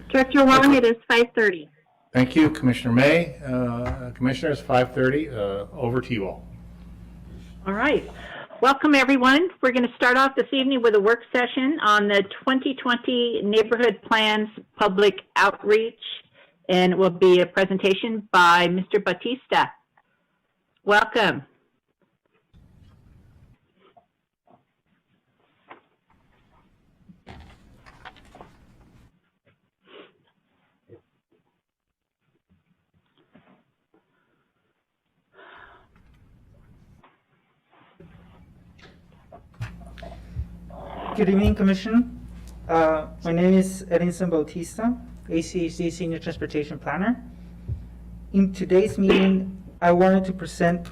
Director Wong, it is 5:30. Thank you, Commissioner May. Commissioners, 5:30. Over to you all. All right. Welcome, everyone. We're going to start off this evening with a work session on the 2020 Neighborhood Plans Public Outreach, and it will be a presentation by Mr. Batista. Welcome. Good evening, Commission. My name is Edinson Bautista, ACHD Senior Transportation Planner. In today's meeting, I wanted to present,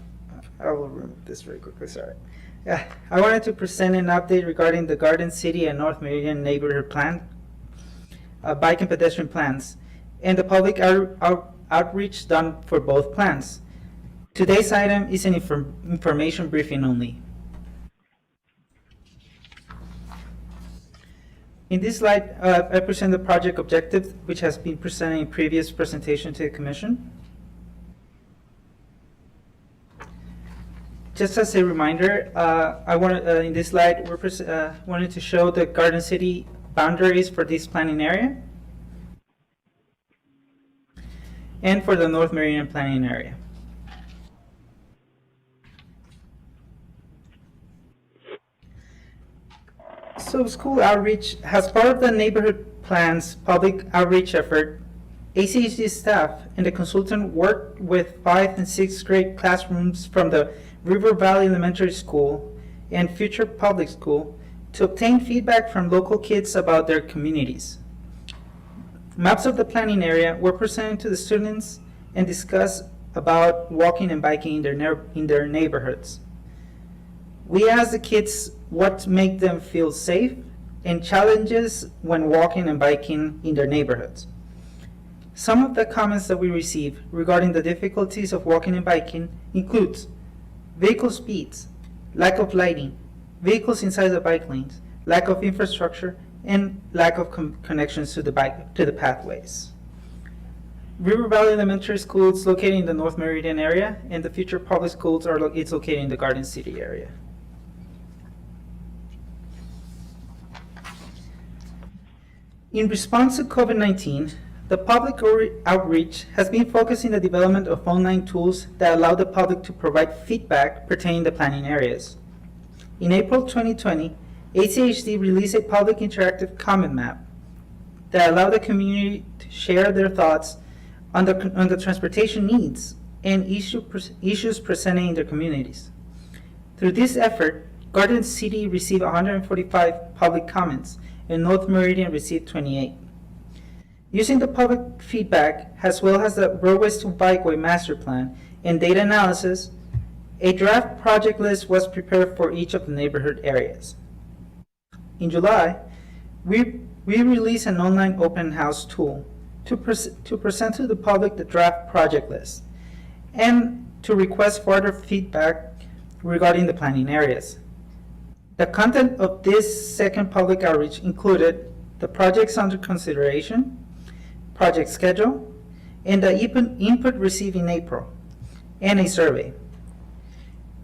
I will remove this very quickly, sorry. I wanted to present an update regarding the Garden City and North Meridian Neighborhood Plan, bike and pedestrian plans, and the public outreach done for both plans. Today's item is an information briefing only. In this slide, I present the project objective, which has been presented in previous presentation to the Commission. Just as a reminder, in this slide, we're wanted to show the Garden City boundaries for this planning area and for the North Meridian planning area. So school outreach, as part of the neighborhood plans public outreach effort, ACHD staff and the consultant worked with 5th and 6th grade classrooms from the River Valley Elementary School and Future Public School to obtain feedback from local kids about their communities. Maps of the planning area were presented to the students and discussed about walking and biking in their neighborhoods. We asked the kids what make them feel safe and challenges when walking and biking in their neighborhoods. Some of the comments that we received regarding the difficulties of walking and biking includes vehicle speeds, lack of lighting, vehicles inside the bike lanes, lack of infrastructure, and lack of connections to the pathways. River Valley Elementary School is located in the North Meridian area, and the Future Public Schools it's located in the Garden City area. In response to COVID-19, the public outreach has been focusing the development of online tools that allow the public to provide feedback pertaining to planning areas. In April 2020, ACHD released a public interactive comment map that allowed the community to share their thoughts on the transportation needs and issues presented in their communities. Through this effort, Garden City received 145 public comments and North Meridian received 28. Using the public feedback, as well as the Roadways to Bikeway Master Plan and data analysis, a draft project list was prepared for each of the neighborhood areas. In July, we released an online open house tool to present to the public the draft project list and to request further feedback regarding the planning areas. The content of this second public outreach included the projects under consideration, project schedule, and the input received in April, and a survey.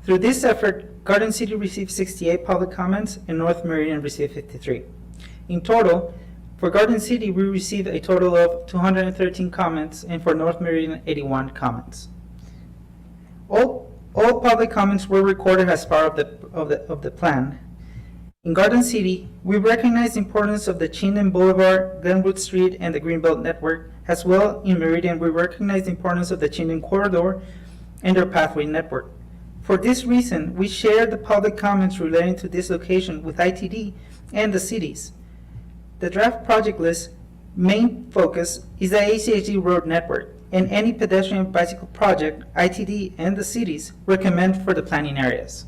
Through this effort, Garden City received 68 public comments and North Meridian received 53. In total, for Garden City, we received a total of 213 comments, and for North Meridian, 81 comments. All public comments were recorded as part of the plan. In Garden City, we recognize the importance of the Chinden Boulevard, Glenwood Street, and the Greenbelt Network. As well, in Meridian, we recognize the importance of the Chinden Corridor and their pathway network. For this reason, we shared the public comments relating to this location with ITD and the cities. The draft project list main focus is the ACHD road network and any pedestrian bicycle project ITD and the cities recommend for the planning areas.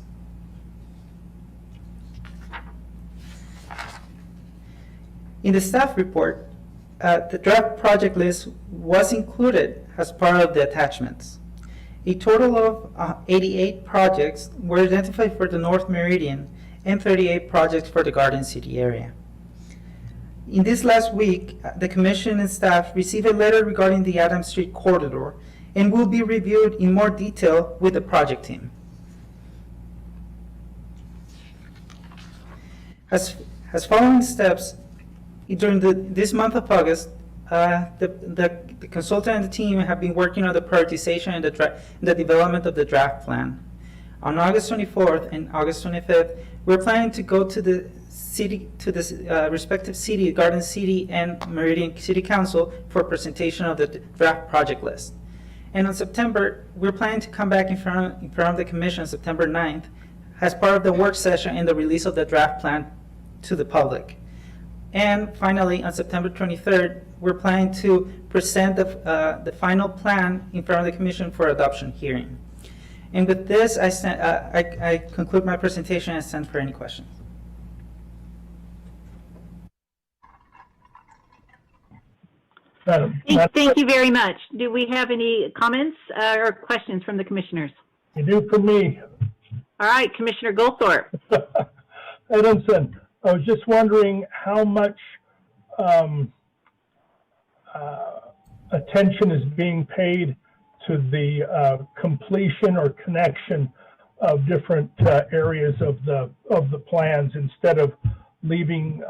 In the staff report, the draft project list was included as part of the attachments. A total of 88 projects were identified for the North Meridian and 38 projects for the Garden City area. In this last week, the Commission and staff received a letter regarding the Adams Street corridor and will be reviewed in more detail with the project team. As following steps, during this month of August, the consultant and the team have been working on the prioritization and the development of the draft plan. On August 24th and August 25th, we're planning to go to the respective city, Garden City and Meridian City Council for presentation of the draft project list. And on September, we're planning to come back in front of the Commission on September 9th as part of the work session and the release of the draft plan to the public. And finally, on September 23rd, we're planning to present the final plan in front of the Commission for adoption hearing. And with this, I conclude my presentation and stand for any questions. Thank you very much. Do we have any comments or questions from the commissioners? You do for me. All right, Commissioner Goldthorpe. Edmondson, I was just wondering how much attention is being paid to the completion or connection of different areas of the plans instead of leaving,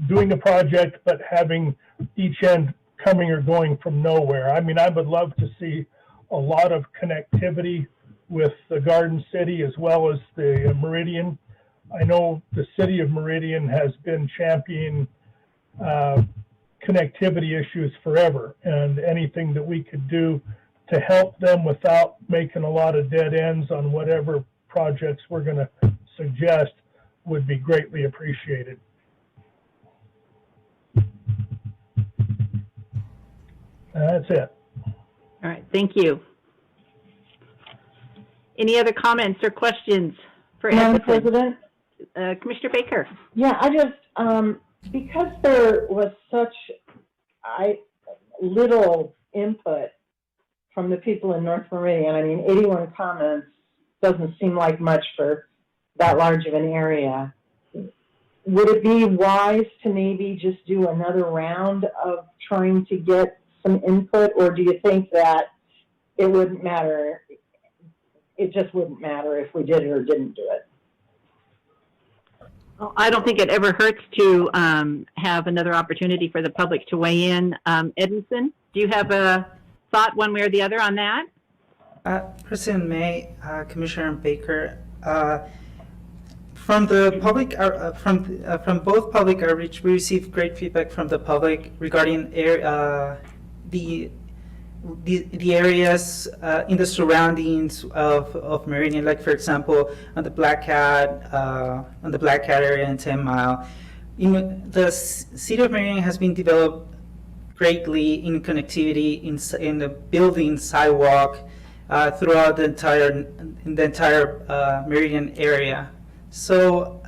doing the project but having each end coming or going from nowhere. I mean, I would love to see a lot of connectivity with the Garden City as well as the Meridian. I know the city of Meridian has been championing connectivity issues forever, and anything that we could do to help them without making a lot of dead ends on whatever projects we're going to suggest would be greatly appreciated. That's it. All right, thank you. Any other comments or questions for Madam Edmondson? President? Commissioner Baker. Yeah, I just, because there was such little input from the people in North Meridian, I mean, 81 comments doesn't seem like much for that large of an area. Would it be wise to maybe just do another round of trying to get some input, or do you think that it wouldn't matter? It just wouldn't matter if we did it or didn't do it. Well, I don't think it ever hurts to have another opportunity for the public to weigh in. Edmondson, do you have a thought one way or the other on that? President May, Commissioner Baker, from the public, from both public outreach, we received great feedback from the public regarding the areas in the surroundings of Meridian, like for example on the Black Cat area in 10 Mile. The city of Meridian has been developed greatly in connectivity, in the building sidewalk throughout the entire Meridian area. So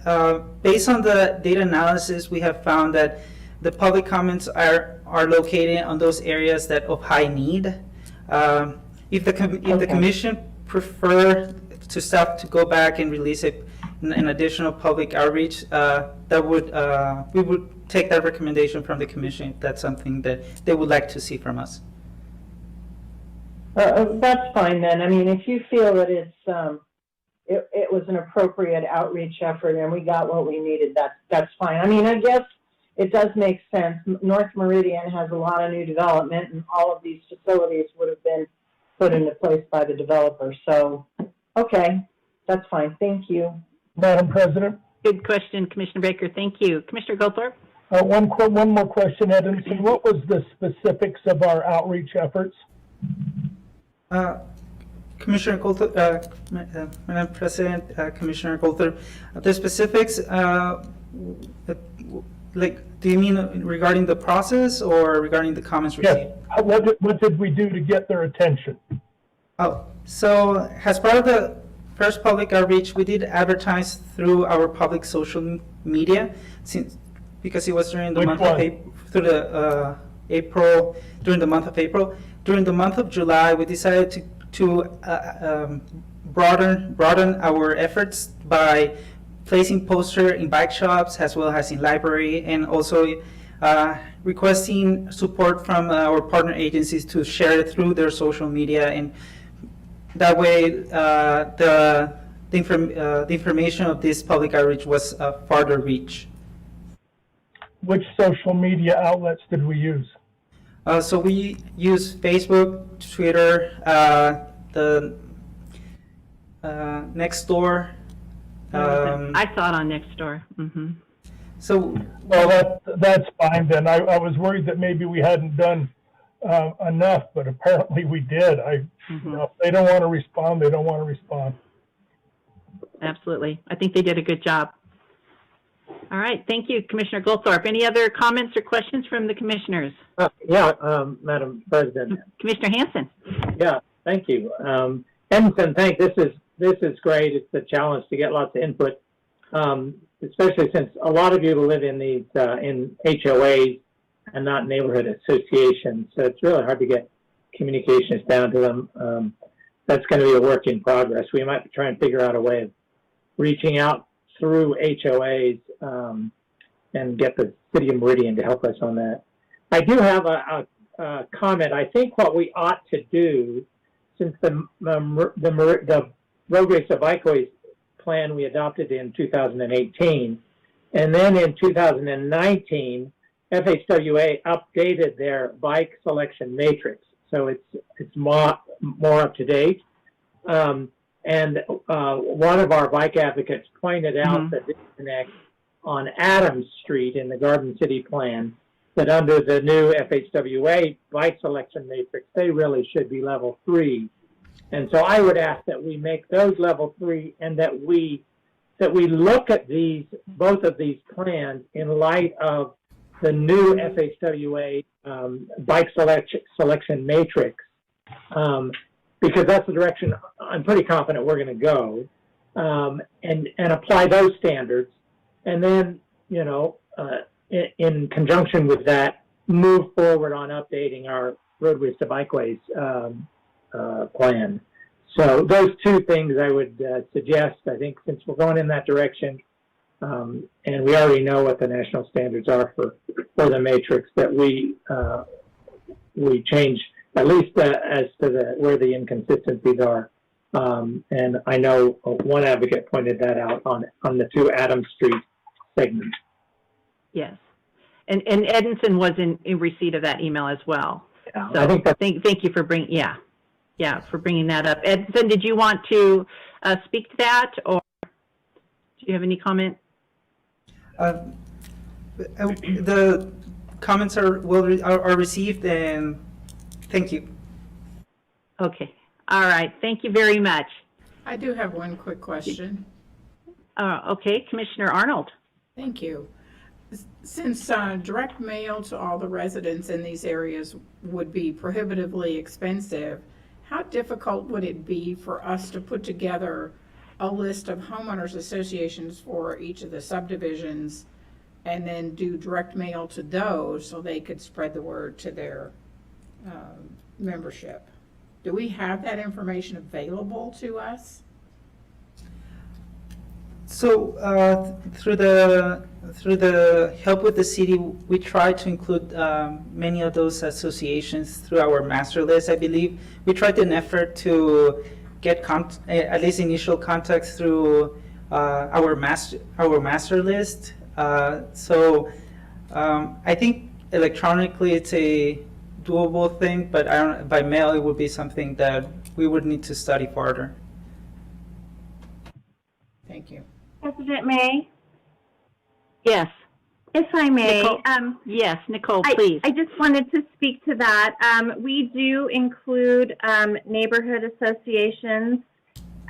based on the data analysis, we have found that the public comments are located on those areas that of high need. If the commission prefer to staff to go back and release an additional public outreach, we would take that recommendation from the commission if that's something that they would like to see from us. That's fine then. I mean, if you feel that it was an appropriate outreach effort and we got what we needed, that's fine. I mean, I guess it does make sense. North Meridian has a lot of new development, and all of these facilities would have been put into place by the developer. So, okay, that's fine. Thank you. Madam President? Good question, Commissioner Baker. Thank you. Commissioner Goldthorpe? One more question, Edmondson. What was the specifics of our outreach efforts? Commissioner Goldthorpe, Madam President, Commissioner Goldthorpe, the specifics, do you mean regarding the process or regarding the comments received? Yes. What did we do to get their attention? Oh, so as part of the first public outreach, we did advertise through our public social media, because it was during the month of April, during the month of April. During the month of July, we decided to broaden our efforts by placing posters in bike shops as well as in library, and also requesting support from our partner agencies to share it through their social media, and that way the information of this public outreach was farther reach. Which social media outlets did we use? So we use Facebook, Twitter, the Nextdoor. I saw it on Nextdoor. So Well, that's fine then. I was worried that maybe we hadn't done enough, but apparently we did. You know, if they don't want to respond, they don't want to respond. Absolutely. I think they did a good job. All right. Thank you, Commissioner Goldthorpe. Any other comments or questions from the commissioners? Madam President. Commissioner Hanson. Yeah, thank you. Edmondson, this is great. It's a challenge to get lots of input, especially since a lot of you live in these in HOAs and not neighborhood associations. So it's really hard to get communications down to them. That's going to be a work in progress. We might try and figure out a way of reaching out through HOAs and get the city of Meridian to help us on that. I do have a comment. I think what we ought to do, since the roadways to bikeways plan we adopted in 2018, and then in 2019, FHWA updated their bike selection matrix, so it's more up to date. And one of our bike advocates pointed out the disconnect on Adams Street in the Garden City plan, that under the new FHWA bike selection matrix, they really should be level 3. And so I would ask that we make those level 3, and that we look at both of these plans in light of the new FHWA bike selection matrix. Because that's the direction I'm pretty confident we're going to go, and apply those standards, and then, you know, in conjunction with that, move forward on updating our roadways to bikeways plan. So those two things I would suggest. I think since we're going in that direction, and we already know what the national standards are for the matrix, that we change at least as to where the inconsistencies are. And I know one advocate pointed that out on the 2 Adams Street segments. Yes. And Edinson was in receipt of that email as well. Yeah, So I think thank you for bringing, for bringing that up. Edinson, did you want to speak to that, or do you have any comment? the comments are received, and thank you. Okay. All right. Thank you very much. I do have one quick question. Okay, Commissioner Arnold. Thank you. Since direct mail to all the residents in these areas would be prohibitively expensive, how difficult would it be for us to put together a list of homeowners associations for each of the subdivisions and then do direct mail to those so they could spread the word to their membership? Do we have that information available to us? So through the help with the city, we try to include many of those associations through our master list. I believe we tried an effort to get at least initial contacts through our master list. So I think electronically it's a doable thing, but by mail it would be something that we would need to study further. Thank you. President May, Yes. if I may, Nicole? Yes, Nicole, please. I just wanted to speak to that. We do include neighborhood associations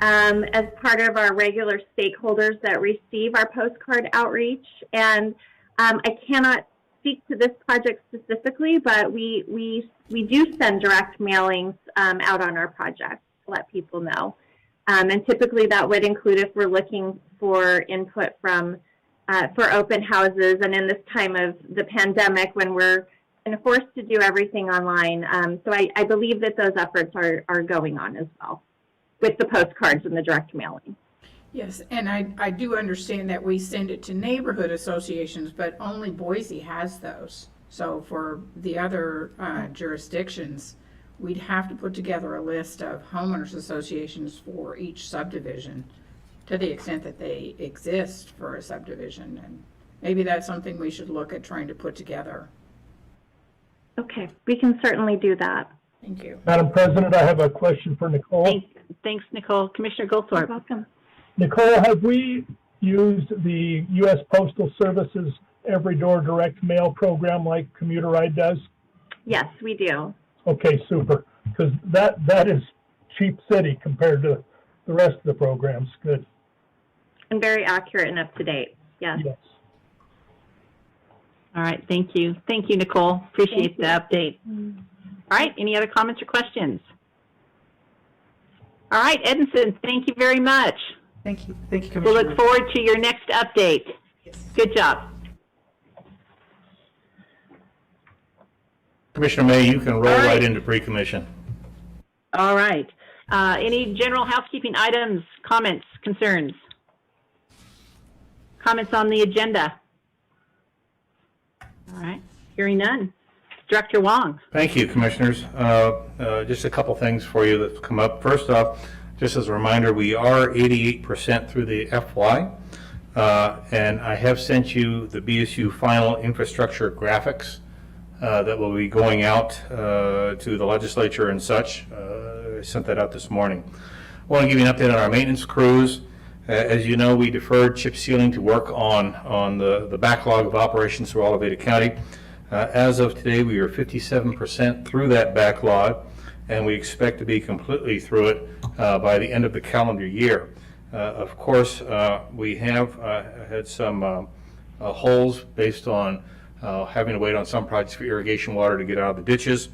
as part of our regular stakeholders that receive our postcard outreach. And I cannot speak to this project specifically, but we do send direct mailings out on our projects to let people know. And typically that would include if we're looking for input from for open houses, and in this time of the pandemic when we're forced to do everything online. So I believe that those efforts are going on as well with the postcards and the direct mailing. Yes, and I do understand that we send it to neighborhood associations, but only Boise has those. So for the other jurisdictions, we'd have to put together a list of homeowners associations for each subdivision, to the extent that they exist for a subdivision. And maybe that's something we should look at trying to put together. Okay, we can certainly do that. Thank you. Madam President, I have a question for Nicole. Thanks, Nicole. Commissioner You're Goldthorpe. welcome. Nicole, have we used the U.S. Postal Service's Every Door Direct Mail program like Commuteride does? Yes, we do. Okay, super. Because that is cheap city compared to the rest of the programs. Good. And very accurate and up to date. Yes. Yes. All right, thank you. Thank you, Nicole. Appreciate the update. All right, any other comments or questions? All right, Edinson, thank you very much. Thank you, Commissioner. We'll look forward to your next update. Yes. Good job. Commissioner May, you can roll All right. right into pre-commission. All right. Any general housekeeping items, comments, concerns? Comments on the agenda? All right, hearing none. Director Wong. Thank you, Commissioners. Just a couple things for you that's come up. First off, just as a reminder, we are 88% through the FY, and I have sent you the BSU final infrastructure graphics that will be going out to the legislature and such. I sent that out this morning. I want to give you an update on our maintenance crews. As you know, we deferred chip sealing to work on the backlog of operations through all of Ada County. As of today, we are 57% through that backlog, and we expect to be completely through it by the end of the calendar year. Of course, we have had some holes based on having to wait on some projects for irrigation water to get out of the ditches.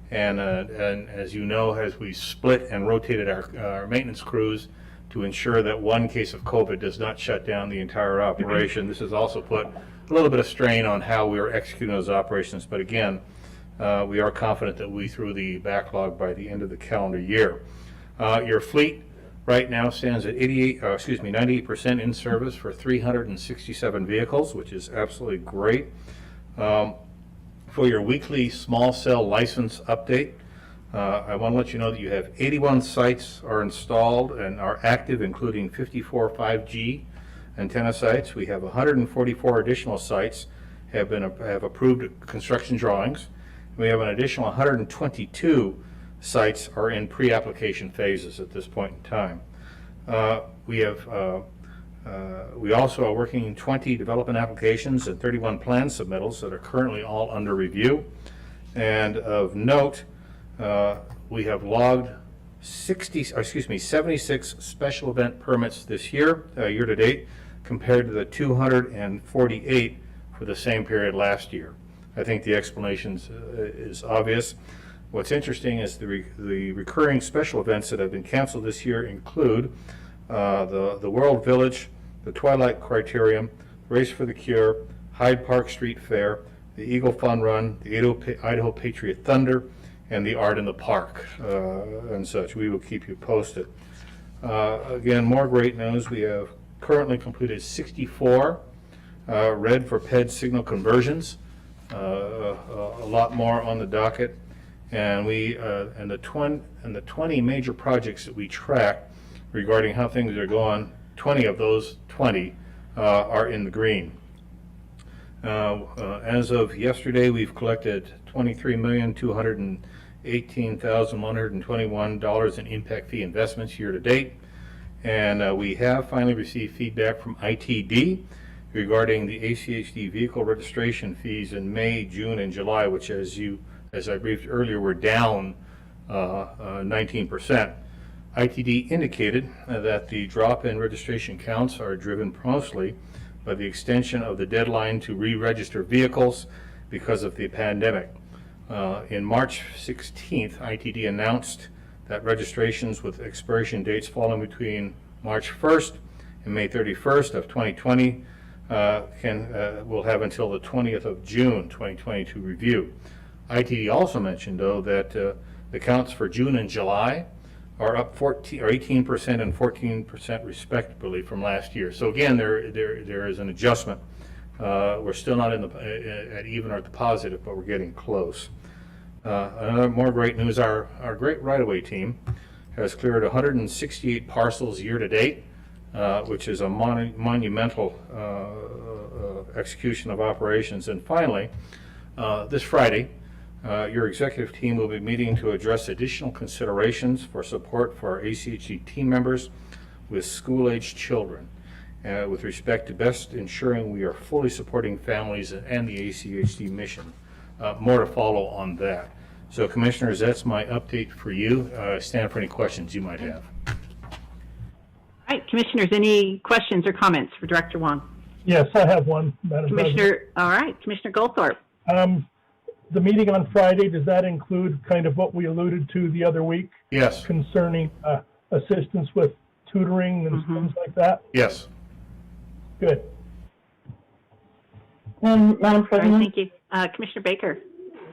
And as you know, as we split and rotated our maintenance crews to ensure that one case of COVID does not shut down the entire operation, this has also put a little bit of strain on how we are executing those operations. But again, we are confident that we through the backlog by the end of the calendar year. Your fleet right now stands at 98% in service for 367 vehicles, which is absolutely great. For your weekly small cell license update, I want to let you know that you have 81 sites are installed and are active, including 54 5G antenna sites. We have 144 additional sites have approved construction drawings. We have an additional 122 sites are in pre-application phases at this point in time. We also are working in 20 development applications and 31 plan submittals that are currently all under review. And of note, we have logged 76 special event permits this year, year to date, compared to the 248 for the same period last year. I think the explanation is obvious. What's interesting is the recurring special events that have been canceled this year include the World Village, the Twilight Criterium, Race for the Cure, Hyde Park Street Fair, the Eagle Fun Run, the Idaho Patriot Thunder, and the Art in the Park and such. We will keep you posted. Again, more great news. We have currently completed 64 red for PED signal conversions. A lot more on the docket. And the 20 major projects that we track regarding how things are going, 20 of those 20 are in the green. As of yesterday, we've collected $23,218,121 in impact fee investments year to date. And we have finally received feedback from ITD regarding the ACHD vehicle registration fees in May, June, and July, which as I briefed earlier, were down 19%. ITD indicated that the drop in registration counts are driven mostly by the extension of the deadline to re-register vehicles because of the pandemic. In March 16th, ITD announced that registrations with expiration dates falling between March 1st and May 31st of 2020 will have until the 20th of June 2020 to review. ITD also mentioned, though, that the counts for June and July are up 14 or 18% and 14% respectively from last year. So again, there is an adjustment. We're still not in the at even or at the positive, but we're getting close. Another more great news: our great right-of-way team has cleared 168 parcels year to date, which is a monumental execution of operations. And finally, this Friday, your executive team will be meeting to address additional considerations for support for our ACHD team members with school-aged children with respect to best ensuring we are fully supporting families and the ACHD mission. More to follow on that. So, Commissioners, that's my update for you. Stand for any questions you might have. All right, Commissioners, any questions or comments for Director Wong? Yes, I have one, Madam President. All right, Commissioner Goldthorpe. The meeting on Friday, does that include kind of what we alluded to the other week? Yes. Concerning assistance with tutoring and things like that? Yes. Good. And Madam All right, President? thank you. Commissioner Baker.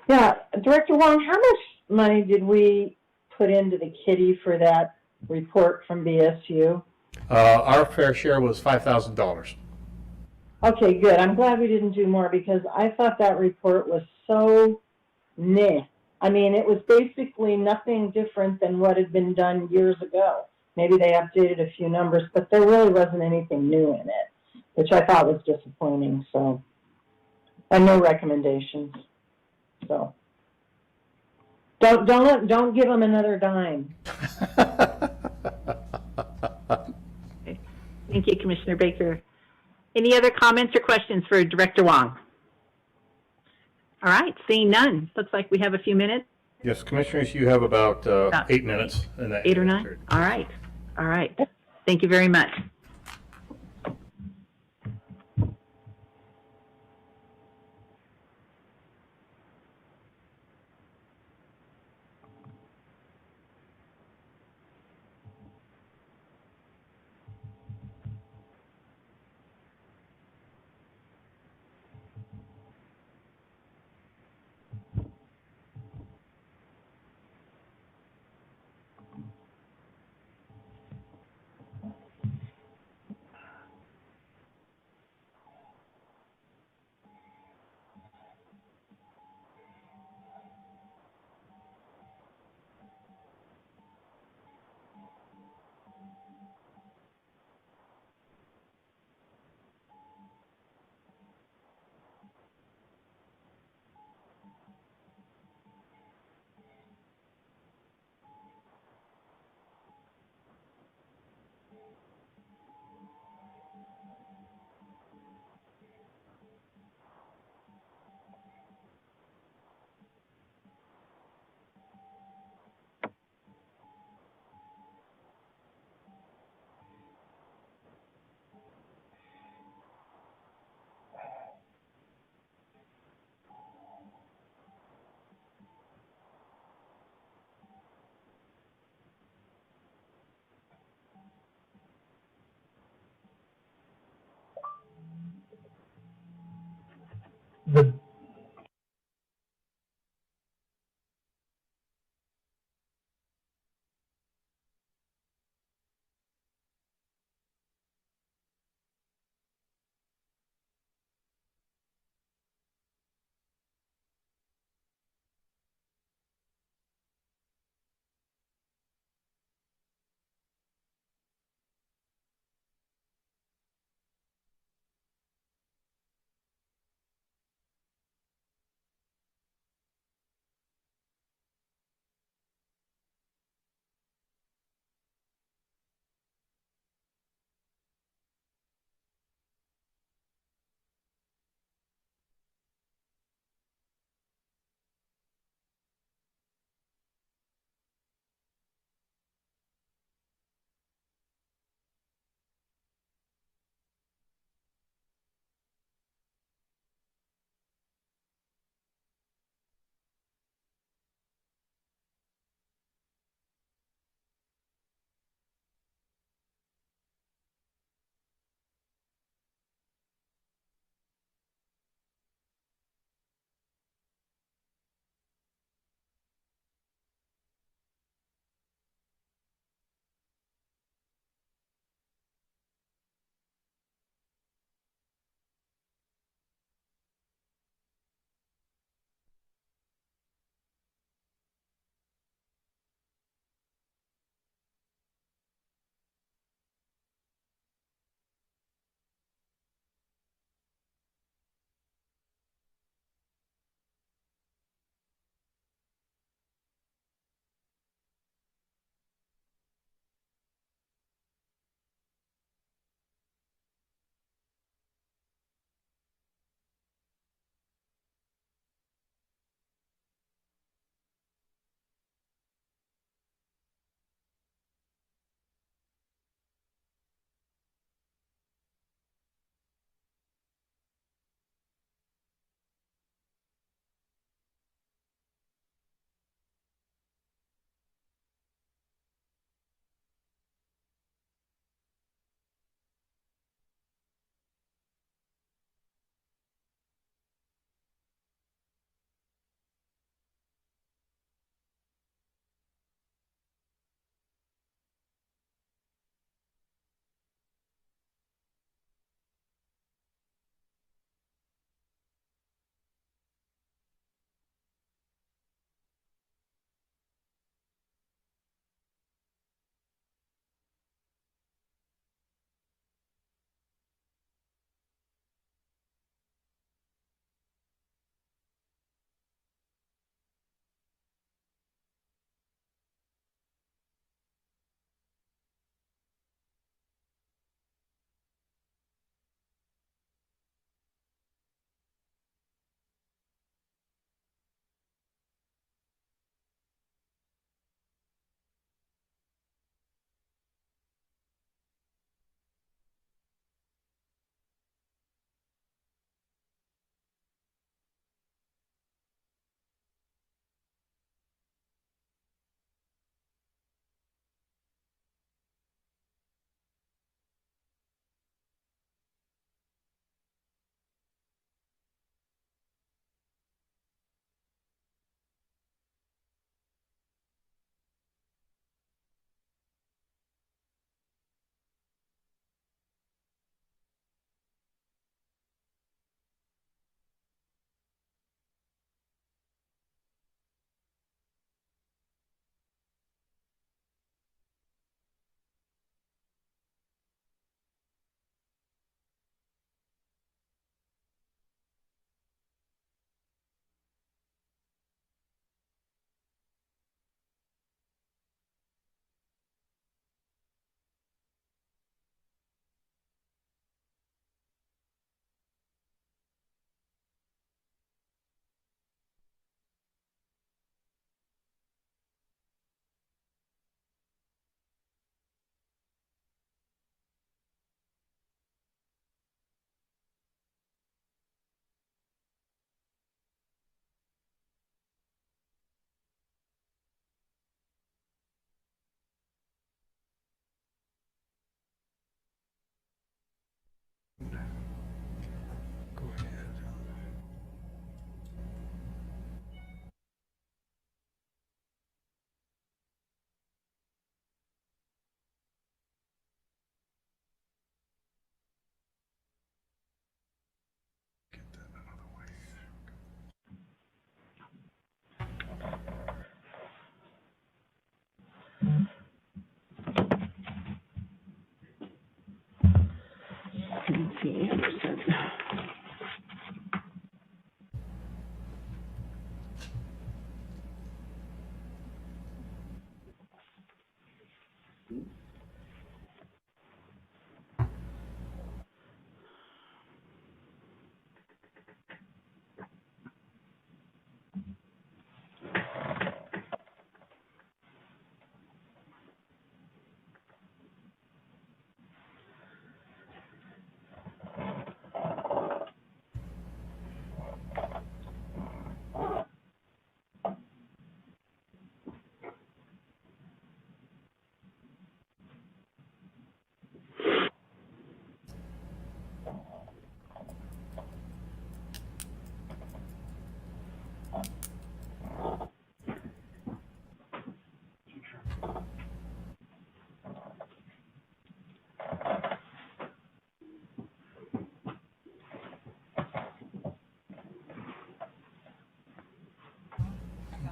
Yeah, Director Wong, how much money did we put into the kitty for that report from BSU? Our fair share was $5,000. Okay, good. I'm glad we didn't do more because I thought that report was so meh. I mean, it was basically nothing different than what had been done years ago. Maybe they updated a few numbers, but there really wasn't anything new in it, which I thought was disappointing. So, and no recommendations. So, don't give them another dime. Okay. Thank you, Commissioner Baker. Any other comments or questions for Director Wong? All right, seeing none. Looks like we have a few minutes. Yes, Commissioners, you have about 8 minutes. In that 8 or 9? All right. All right. Thank you very much.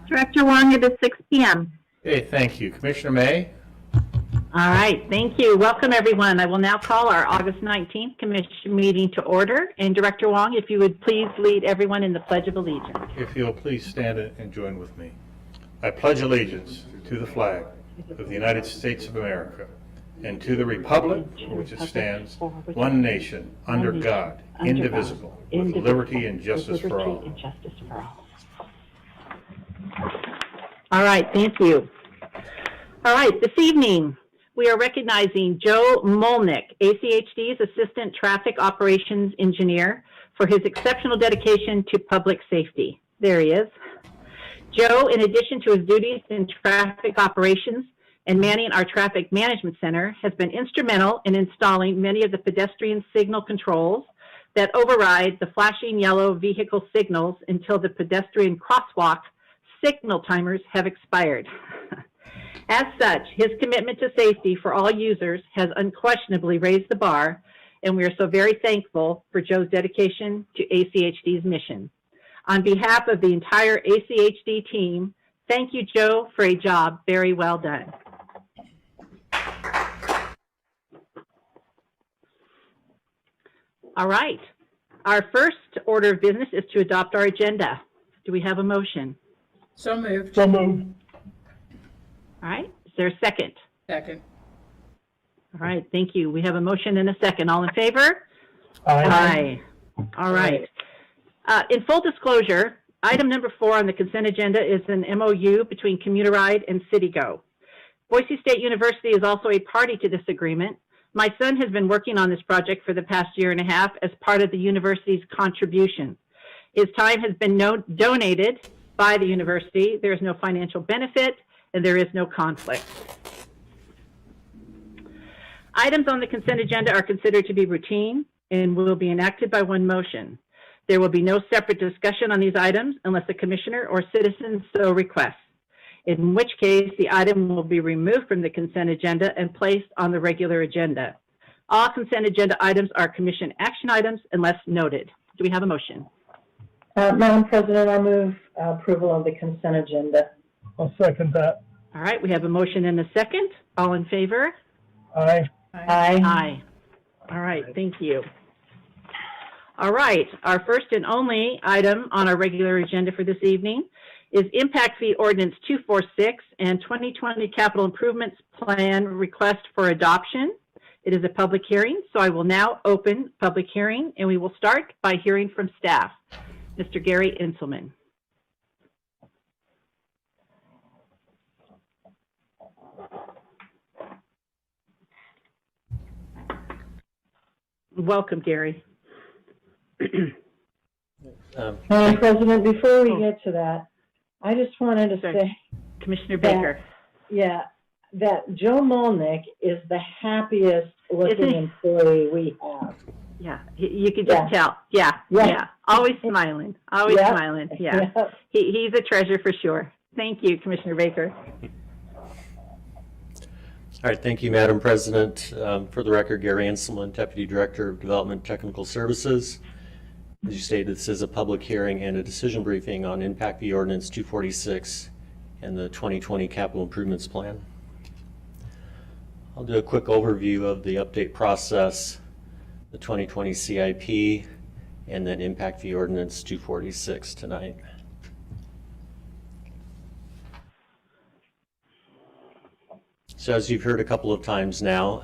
Director Wong, it is 6 p.m. Okay, thank you. Commissioner May? All right, thank you. Welcome, everyone. I will now call our August 19th Commission meeting to order. And Director Wong, if you would please lead everyone in the Pledge of Allegiance. If you'll please stand and join with me. I pledge allegiance to the flag of the United States of America and to the republic for which it stands, one nation, under God, indivisible, with liberty and justice for all. All right, thank you. All right, this evening, we are recognizing Joe Molnick, ACHD's Assistant Traffic Operations Engineer, for his exceptional dedication to public safety. There he is. Joe, in addition to his duties in traffic operations and manning our traffic management center, has been instrumental in installing many of the pedestrian signal controls that override the flashing yellow vehicle signals until the pedestrian crosswalk signal timers have expired. As such, his commitment to safety for all users has unquestionably raised the bar, and we are so very thankful for Joe's dedication to ACHD's mission. On behalf of the entire ACHD team, thank you, Joe, for a job very well done. All right. Our first order of business is to adopt our agenda. Do we have a motion? So moved. So moved. All right. Is there a second? Second. All right. Thank you. We have a motion and a second. All in favor? Aye. All right. In full disclosure, item number 4 on the consent agenda is an MOU between Commuteride and CityGo. Boise State University is also a party to this agreement. My son has been working on this project for the past year and a half as part of the university's contribution. His time has been donated by the university. There is no financial benefit, and there is no conflict. Items on the consent agenda are considered to be routine and will be enacted by one motion. There will be no separate discussion on these items unless a commissioner or citizen so requests, in which case the item will be removed from the consent agenda and placed on the regular agenda. All consent agenda items are commission action items unless noted. Do we have a motion? Madam President, I move approval of the consent agenda. I'll second that. All right, we have a motion and a second. All in favor? Aye. Aye. Aye. All right, thank you. All right, our first and only item on our regular agenda for this evening is Impact Fee Ordinance 246 and 2020 Capital Improvements Plan request for adoption. It is a public hearing, so I will now open public hearing, and we will start by hearing from staff. Mr. Gary Inselman. Welcome, Gary. Madam President, before we get to that, I just wanted to Sorry. say, Commissioner Baker. that Joe Molnick is the happiest looking employee we have. Yeah, you could just tell. Yeah. Always smiling. Always smiling. Yeah. He's a treasure for sure. Thank you, Commissioner Baker. All right, thank you, Madam President. For the record, Gary Inselman, Deputy Director of Development Technical Services. As you stated, this is a public hearing and a decision briefing on Impact Fee Ordinance 246 and the 2020 Capital Improvements Plan. I'll do a quick overview of the update process, the 2020 CIP, and then Impact Fee Ordinance 246 tonight. So as you've heard a couple of times now,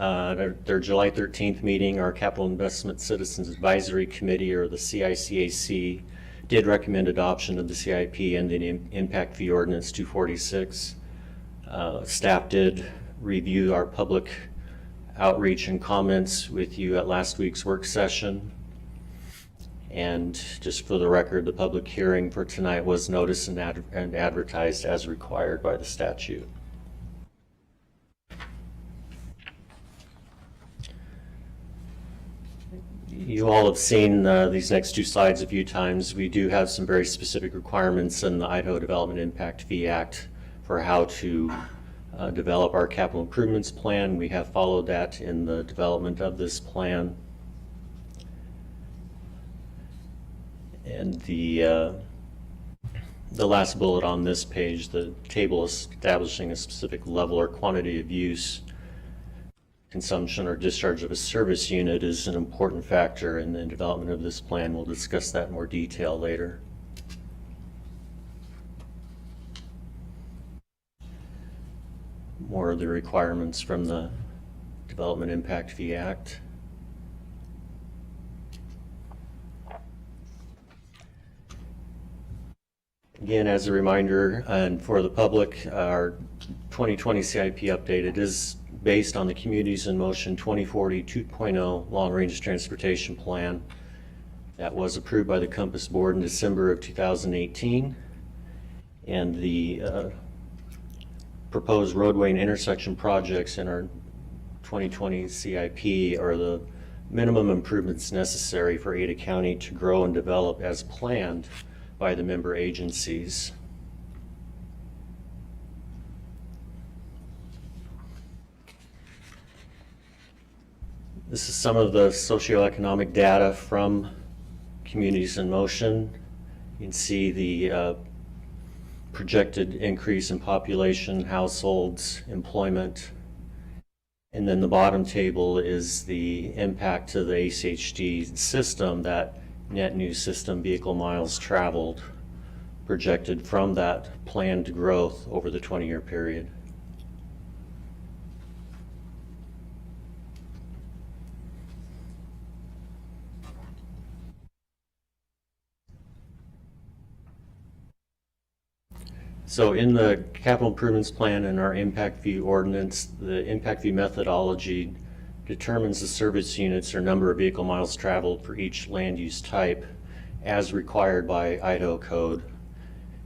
their July 13th meeting, our Capital Investment Citizens Advisory Committee, or the CICAC, did recommend adoption of the CIP and the Impact Fee Ordinance 246. Staff did review our public outreach and comments with you at last week's work session. And just for the record, the public hearing for tonight was noticed and advertised as required by the statute. You all have seen these next two slides a few times. We do have some very specific requirements in the Idaho Development Impact Fee Act for how to develop our capital improvements plan. We have followed that in the development of this plan. And the last bullet on this page, the table establishing a specific level or quantity of use, consumption, or discharge of a service unit is an important factor in the development of this plan. We'll discuss that in more detail later. More of the requirements from the Development Impact Fee Act. Again, as a reminder, and for the public, our 2020 CIP update, it is based on the Communities in Motion 2040 2.0 Long Range Transportation Plan that was approved by the Compass Board in December of 2018. And the proposed roadway and intersection projects in our 2020 CIP are the minimum improvements necessary for Ada County to grow and develop as planned by the member agencies. This is some of the socioeconomic data from Communities in Motion. You can see the projected increase in population, households, employment. And then the bottom table is the impact to the ACHD system, that net new system vehicle miles traveled, projected from that planned growth over the 20-year period. So in the capital improvements plan and our impact fee ordinance, the impact fee methodology determines the service units or number of vehicle miles traveled for each land use type as required by Idaho code.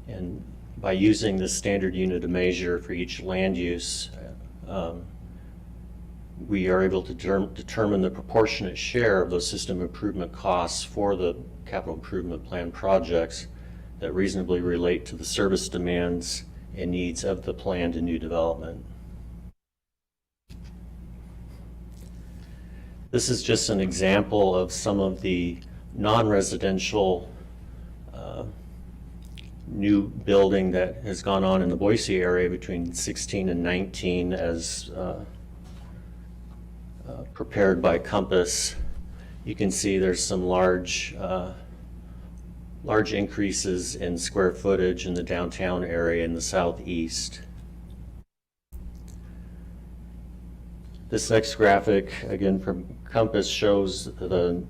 And by using the standard unit of measure for each land use, we are able to determine the proportionate share of those system improvement costs for the capital improvement plan projects that reasonably relate to the service demands and needs of the planned and new development. This is just an example of some of the non-residential new building that has gone on in the Boise area between 16 and 19 as prepared by Compass. You can see there's some large increases in square footage in the downtown area in the southeast. This next graphic, again from Compass, shows the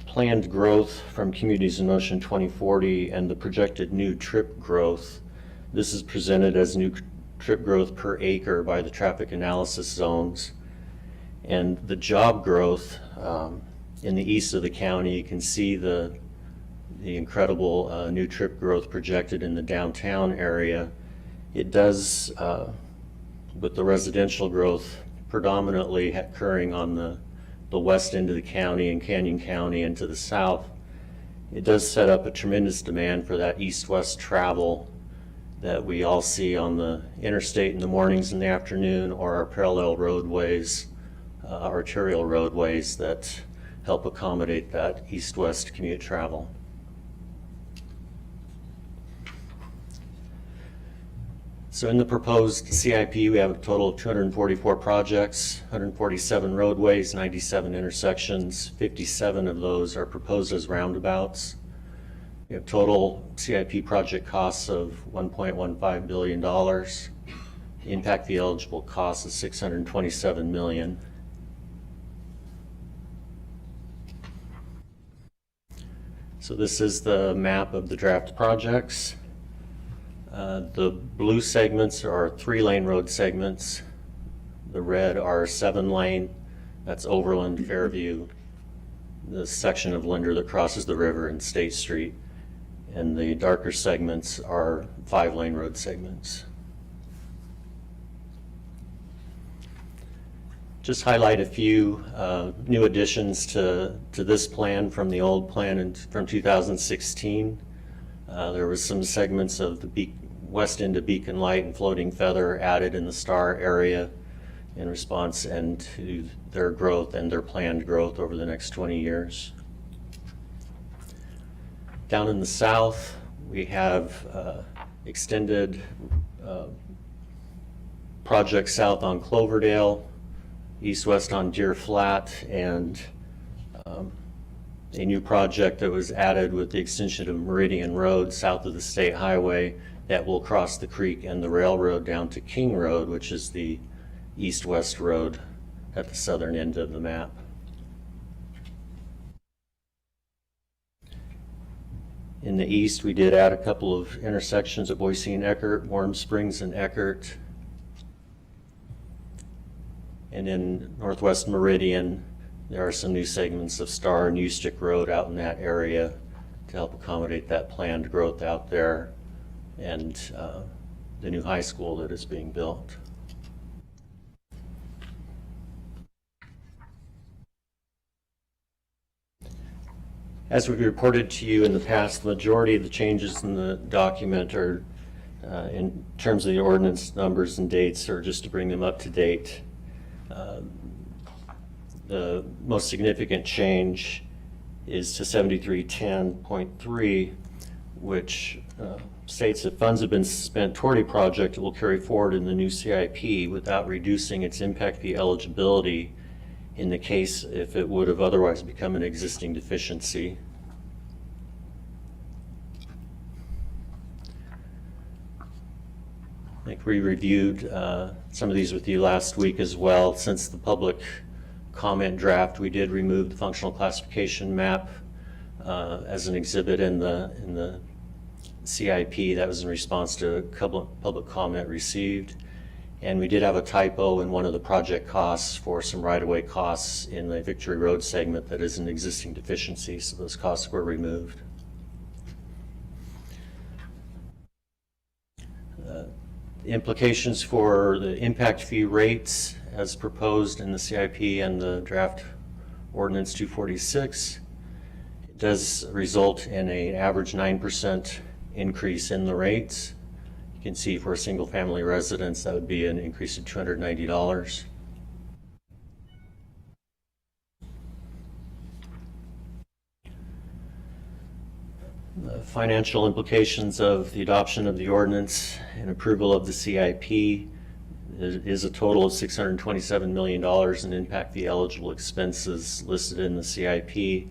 planned growth from Communities in Motion 2040 and the projected new trip growth. This is presented as new trip growth per acre by the traffic analysis zones. And the job growth in the east of the county, you can see the incredible new trip growth projected in the downtown area. It does, with the residential growth predominantly occurring on the west end of the county and Canyon County and to the south, it does set up a tremendous demand for that east-west travel that we all see on the interstate in the mornings and the afternoon, or our parallel roadways, arterial roadways that help accommodate that east-west commute travel. So in the proposed CIP, we have a total of 244 projects, 147 roadways, 97 intersections. 57 of those are proposed as roundabouts. We have total CIP project costs of $1.15 billion. The impact fee eligible cost is $627 million. So this is the map of the draft projects. The blue segments are 3-lane road segments. The red are 7-lane. That's Overland, Fairview, the section of Linder that crosses the river, and State Street. And the darker segments are 5-lane road segments. Just highlight a few new additions to this plan from the old plan from 2016. There was some segments of the west end of Beacon Light and Floating Feather added in the Star area in response and to their growth and their planned growth over the next 20 years. Down in the south, We have extended projects south on Cloverdale, east-west on Deer Flat, and a new project that was added with the extension of Meridian Road south of the State Highway that will cross the creek and the railroad down to King Road, which is the east-west road at the southern end of the map. In the east, we did add a couple of intersections at Boise and Eckert, Warm Springs and Eckert. And in northwest Meridian, there are some new segments of Star and Ustick Road out in that area to help accommodate that planned growth out there and the new high school that is being built. As we reported to you in the past, the majority of the changes in the document are in terms of the ordinance numbers and dates, or just to bring them up to date. The most significant change is to 7310.3, which states that funds have been spent toward a project that will carry forward in the new CIP without reducing its impact fee eligibility in the case if it would have otherwise become an existing deficiency. I think we reviewed some of these with you last week as well. Since the public comment draft, we did remove the functional classification map as an exhibit in the CIP. That was in response to a public comment received. And we did have a typo in one of the project costs for some right-of-way costs in the Victory Road segment that is an existing deficiency, so those costs were removed. The implications for the impact fee rates as proposed in the CIP and the draft Ordinance 246, it does result in an average 9% increase in the rates. You can see for a single family residence, that would be an increase of $290. The financial implications of the adoption of the ordinance and approval of the CIP is a total of $627 million in impact fee eligible expenses listed in the CIP.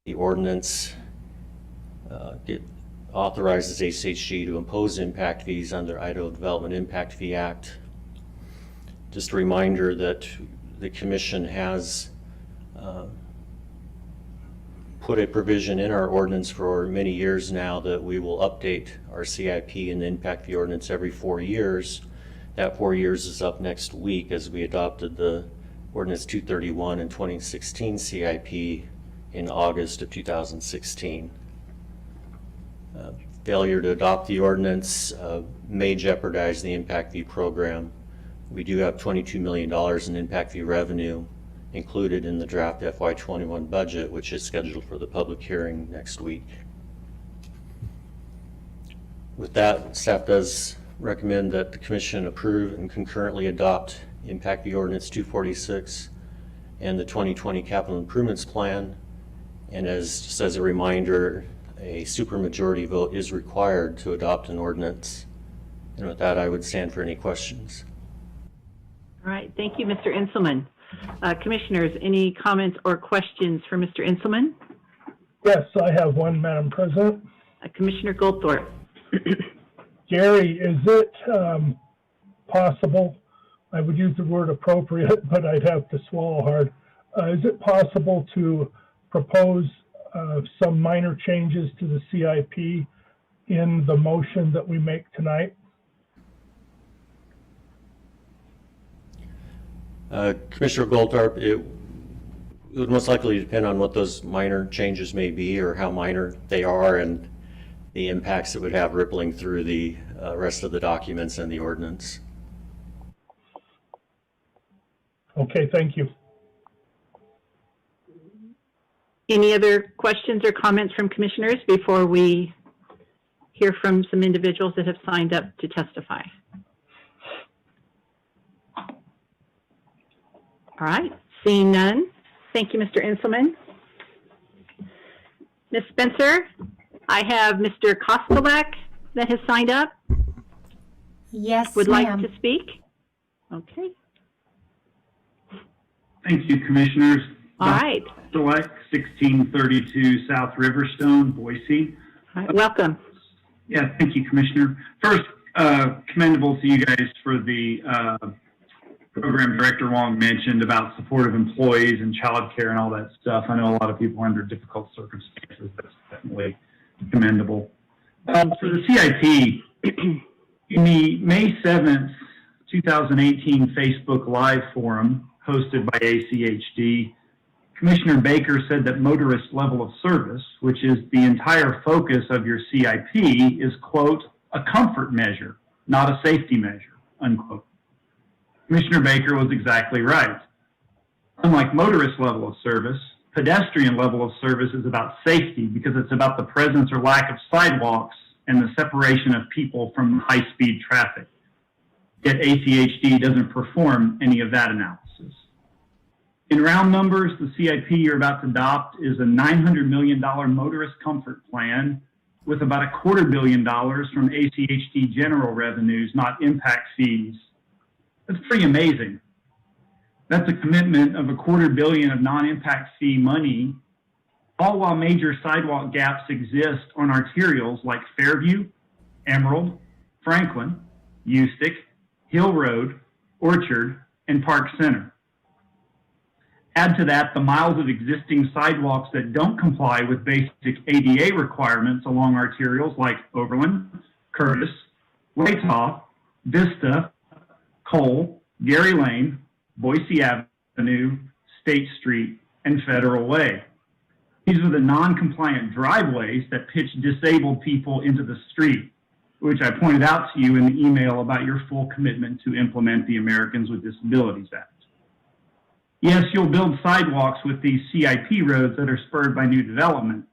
The ordinance authorizes HHG to impose impact fees under Idaho Development Impact Fee Act. Just a reminder that the Commission has put a provision in our ordinance for many years now that we will update our CIP and the impact fee ordinance every 4 years. That 4 years is up next week as we adopted the Ordinance 231 and 2016 CIP in August of 2016. Failure to adopt the ordinance may jeopardize the impact fee program. We do have $22 million in impact fee revenue included in the draft FY21 budget, which is scheduled for the public hearing next week. With that, staff does recommend that the Commission approve and concurrently adopt Impact Fee Ordinance 246 and the 2020 Capital Improvements Plan. And just as a reminder, a supermajority vote is required to adopt an ordinance. And with that, I would stand for any questions. All right, thank you, Mr. Inselman. Commissioners, any comments or questions for Mr. Inselman? Yes, I have one, Madam President. Commissioner Goldthorpe. Gary, is it possible, I would use the word appropriate, but I'd have to swallow hard. Is it possible to propose some minor changes to the CIP in the motion that we make tonight? Commissioner Goldthorpe, it would most likely depend on what those minor changes may be or how minor they are and the impacts it would have rippling through the rest of the documents and the ordinance. Okay, thank you. Any other questions or comments from commissioners before we hear from some individuals that have signed up to testify? All right, seeing none. Thank you, Mr. Inselman. Ms. Spencer, I have Mr. Kostelak that has signed up, Yes, would like ma'am. to speak. Okay, Thank you, Commissioners. all right. Select 1632 South Riverstone, Boise. All right, welcome. Yeah, thank you, Commissioner. First, commendable to you guys for the program Director Wong mentioned about supportive employees and child care and all that stuff. I know a lot of people are under difficult circumstances. That's definitely commendable. For the CIP, in the May 7th, 2018 Facebook Live forum hosted by ACHD, Commissioner Baker said that motorist level of service, which is the entire focus of your CIP, is, quote, a comfort measure, not a safety measure, unquote. Commissioner Baker was exactly right. Unlike motorist level of service, pedestrian level of service is about safety because it's about the presence or lack of sidewalks and the separation of people from high-speed traffic. Yet ACHD doesn't perform any of that analysis. In round numbers, the CIP you're about to adopt is a $900 million motorist comfort plan with about $250 million from ACHD general revenues, not impact fees. That's pretty amazing. That's a commitment of $250 million of non-impact fee money, all while major sidewalk gaps exist on arterials like Fairview, Emerald, Franklin, Ustick, Hill Road, Orchard, and Park Center. Add to that the miles of existing sidewalks that don't comply with basic ADA requirements along arterials like Overland, Curtis, Waytaw, Vista, Cole, Gary Lane, Boise Avenue, State Street, and Federal Way. These are the non-compliant driveways that pitch disabled people into the street, which I pointed out to you in the email about your full commitment to implement the Americans with Disabilities Act. Yes, you'll build sidewalks with these CIP roads that are spurred by new development,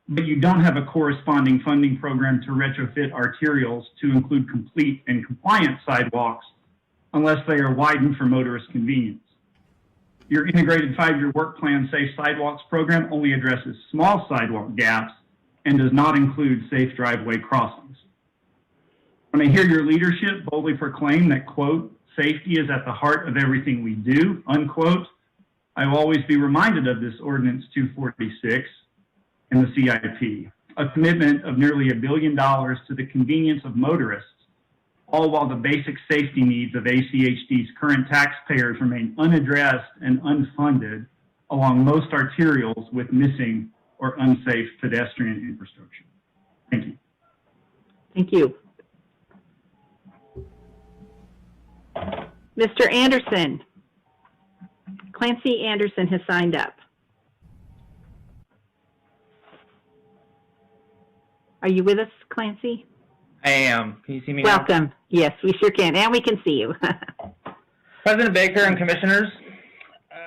but you don't have a corresponding funding program to retrofit arterials to include complete and compliant sidewalks unless they are widened for motorist convenience. Your integrated 5-year work plan Safe Sidewalks program only addresses small sidewalk gaps and does not include safe driveway crossings. When I hear your leadership boldly proclaim that, quote, safety is at the heart of everything we do, unquote, I will always be reminded of this Ordinance 246 and the CIP, a commitment of nearly $1 billion to the convenience of motorists, all while the basic safety needs of ACHD's current taxpayers remain unaddressed and unfunded along most arterials with missing or unsafe pedestrian infrastructure. Thank you. Thank you. Mr. Anderson. Clancy Anderson has signed up. Are you with us, Clancy? I am. Can you see me now? Welcome. Yes, we sure can, and we can see you. President Baker and Commissioners,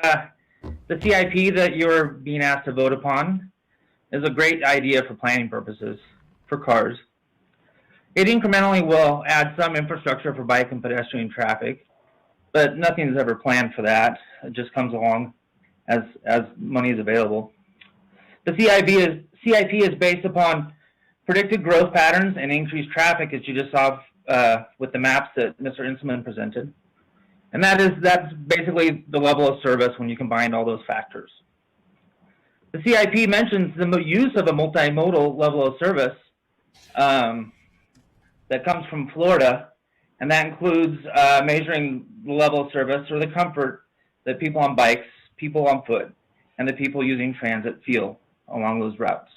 the CIP that you're being asked to vote upon is a great idea for planning purposes for cars. It incrementally will add some infrastructure for bike and pedestrian traffic, but nothing's ever planned for that. It just comes along as money is available. The CIP is based upon predicted growth patterns and increased traffic, as you just saw with the maps that Mr. Inselman presented. And that's basically the level of service when you combine all those factors. The CIP mentions the use of a multimodal level of service that comes from Florida, and that includes measuring the level of service or the comfort that people on bikes, people on foot, and the people using transit feel along those routes.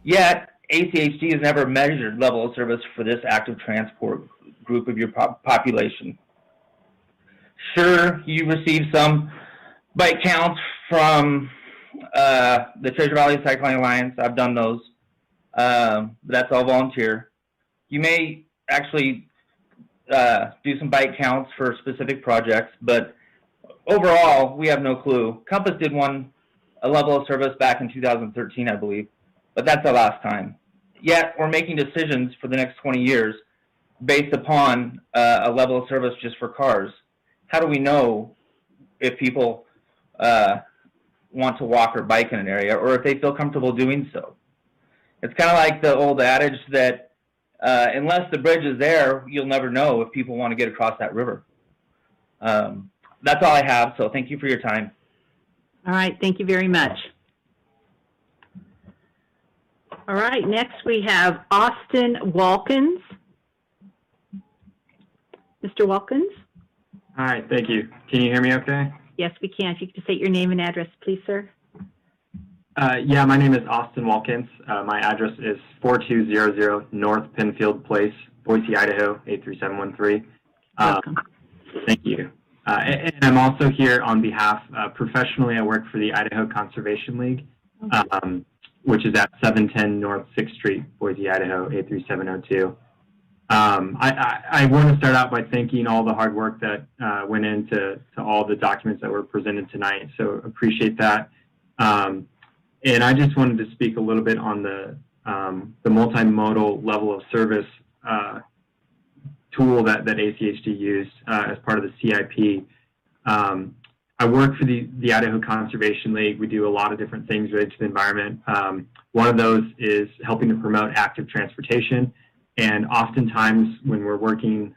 Yet, ACHD has never measured level of service for this active transport group of your population. Sure, you receive some bike counts from the Treasure Valley Cycling Alliance. I've done those. That's all volunteer. You may actually do some bike counts for specific projects, but overall, we have no clue. Compass did a level of service back in 2013, I believe, but that's the last time. Yet, we're making decisions for the next 20 years based upon a level of service just for cars. How do we know if people want to walk or bike in an area, or if they feel comfortable doing so? It's kind of like the old adage that unless the bridge is there, you'll never know if people want to get across that river. That's all I have, so thank you for your time. All right, thank you very much. All right, next we have Austin Walkins. Mr. Walkins? All right, thank you. Can you hear me okay? Yes, we can. If you could just state your name and address, please, sir. Yeah, my name is Austin Walkins. My address is 4200 North Penfield Place, Boise, Idaho, 83713. Welcome. Thank you. And I'm also here on behalf, professionally, I work for the Idaho Conservation League, which is at 710 North 6th Street, Boise, Idaho, 83702. I want to start out by thanking all the hard work that went into all the documents that were presented tonight, so appreciate that. And I just wanted to speak a little bit on the multimodal level of service tool that ACHD used as part of the CIP. I work for the Idaho Conservation League. We do a lot of different things related to the environment. One of those is helping to promote active transportation. And oftentimes when we're working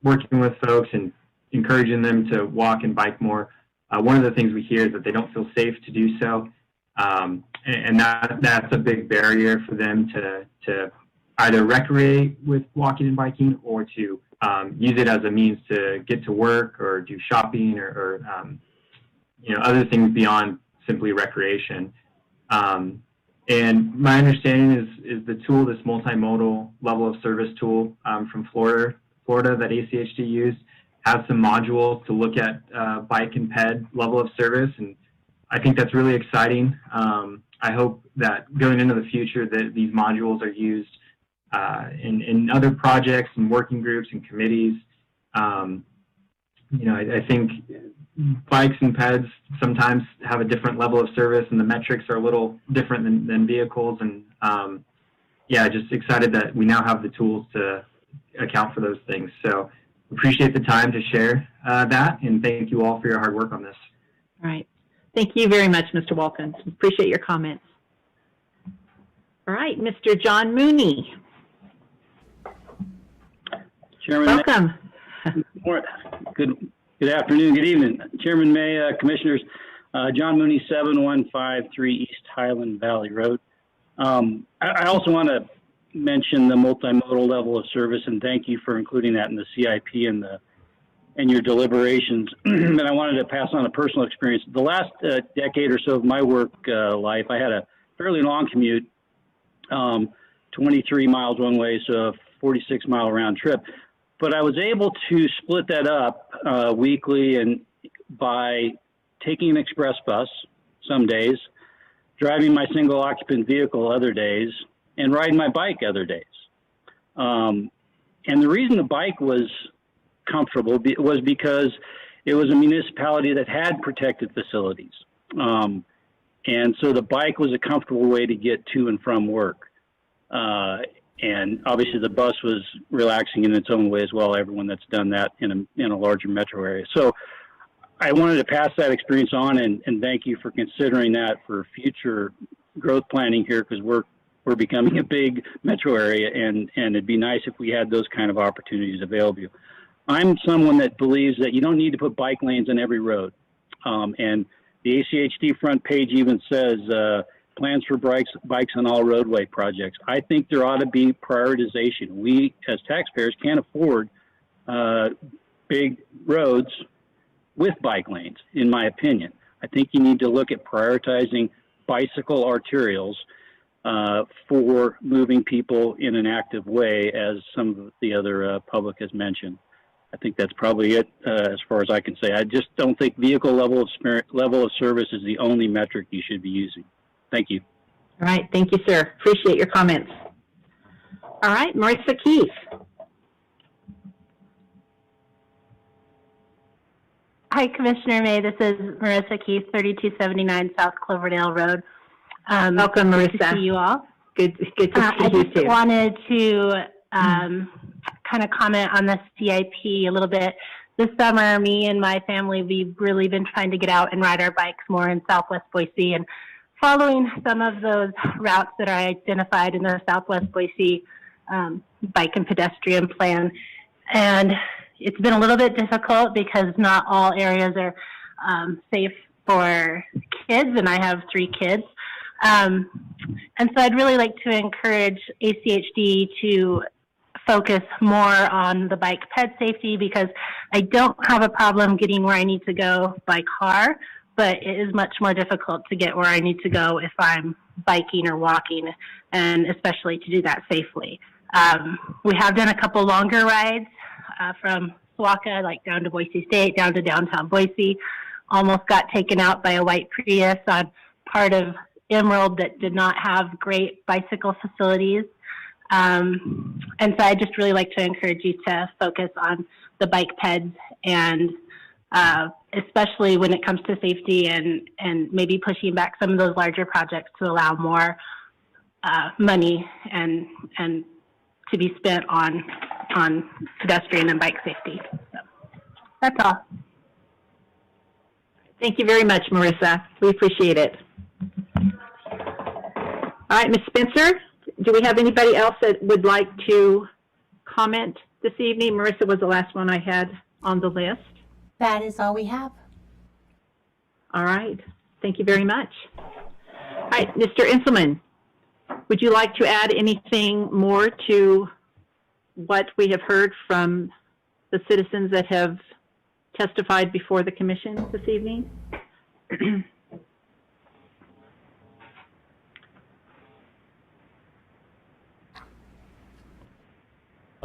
with folks and encouraging them to walk and bike more, one of the things we hear is that they don't feel safe to do so. And that's a big barrier for them to either recreate with walking and biking or to use it as a means to get to work or do shopping or other things beyond simply recreation. And my understanding is the tool, this multimodal level of service tool from Florida that ACHD used, has some modules to look at bike and ped level of service, and I think that's really exciting. I hope that going into the future that these modules are used in other projects and working groups and committees. I think bikes and peds sometimes have a different level of service and the metrics are a little different than vehicles. And just excited that we now have the tools to account for those things. So appreciate the time to share that, and thank you all for your hard work on this. All right. Thank you very much, Mr. Walkins. Appreciate your comments. All right, Mr. John Mooney. Chairman, welcome. Good afternoon, good evening. Chairman May, Commissioners, John Mooney, 7153 East Highland Valley Road. I also want to mention the multimodal level of service, and thank you for including that in the CIP and your deliberations. And I wanted to pass on a personal experience. The last decade or so of my work life, I had a fairly long commute, 23 miles one way, so a 46-mile round trip. But I was able to split that up weekly and by taking an express bus some days, driving my single occupant vehicle other days, and riding my bike other days. And the reason the bike was comfortable was because it was a municipality that had protected facilities. And so the bike was a comfortable way to get to and from work. And obviously the bus was relaxing in its own way as well, everyone that's done that in a larger metro area. So I wanted to pass that experience on and thank you for considering that for future growth planning here, because we're becoming a big metro area, and it'd be nice if we had those kind of opportunities available. I'm someone that believes that you don't need to put bike lanes on every road. And the ACHD front page even says plans for bikes on all roadway projects. I think there ought to be prioritization. We, as taxpayers, can't afford big roads with bike lanes, in my opinion. I think you need to look at prioritizing bicycle arterials for moving people in an active way, as some of the other public has mentioned. I think that's probably it as far as I can say. I just don't think vehicle level of service is the only metric you should be using. Thank you. All right. Thank you, sir. Appreciate your comments. All right. Marissa Keith. Hi, Commissioner May. This is Marissa Keith, 3279 South Cloverdale Road. Welcome, Marissa. Good to see you all. Good to see you too. I just wanted to kind of comment on the CIP a little bit. This summer, me and my family, we've really been trying to get out and ride our bikes more in Southwest Boise. And following some of those routes that are identified in the Southwest Boise bike and pedestrian plan. And it's been a little bit difficult because not all areas are safe for kids, and I have 3 kids. And so I'd really like to encourage ACHD to focus more on the bike ped safety, because I don't have a problem getting where I need to go by car, but it is much more difficult to get where I need to go if I'm biking or walking, and especially to do that safely. We have done a couple longer rides from Swaka, like down to Boise State, down to downtown Boise. Almost got taken out by a white Prius on part of Emerald that did not have great bicycle facilities. And so I just really like to encourage you to focus on the bike peds, and especially when it comes to safety, and maybe pushing back some of those larger projects to allow more money and to be spent on pedestrian and bike safety. So that's all. Thank you very much, Marissa. We appreciate it. All right, Ms. Spencer, do we have anybody else that would like to comment this evening? Marissa was the last one I had on the list. That is all we have. All right. Thank you very much. All right, Mr. Inselman, would you like to add anything more to what we have heard from the citizens that have testified before the commission this evening?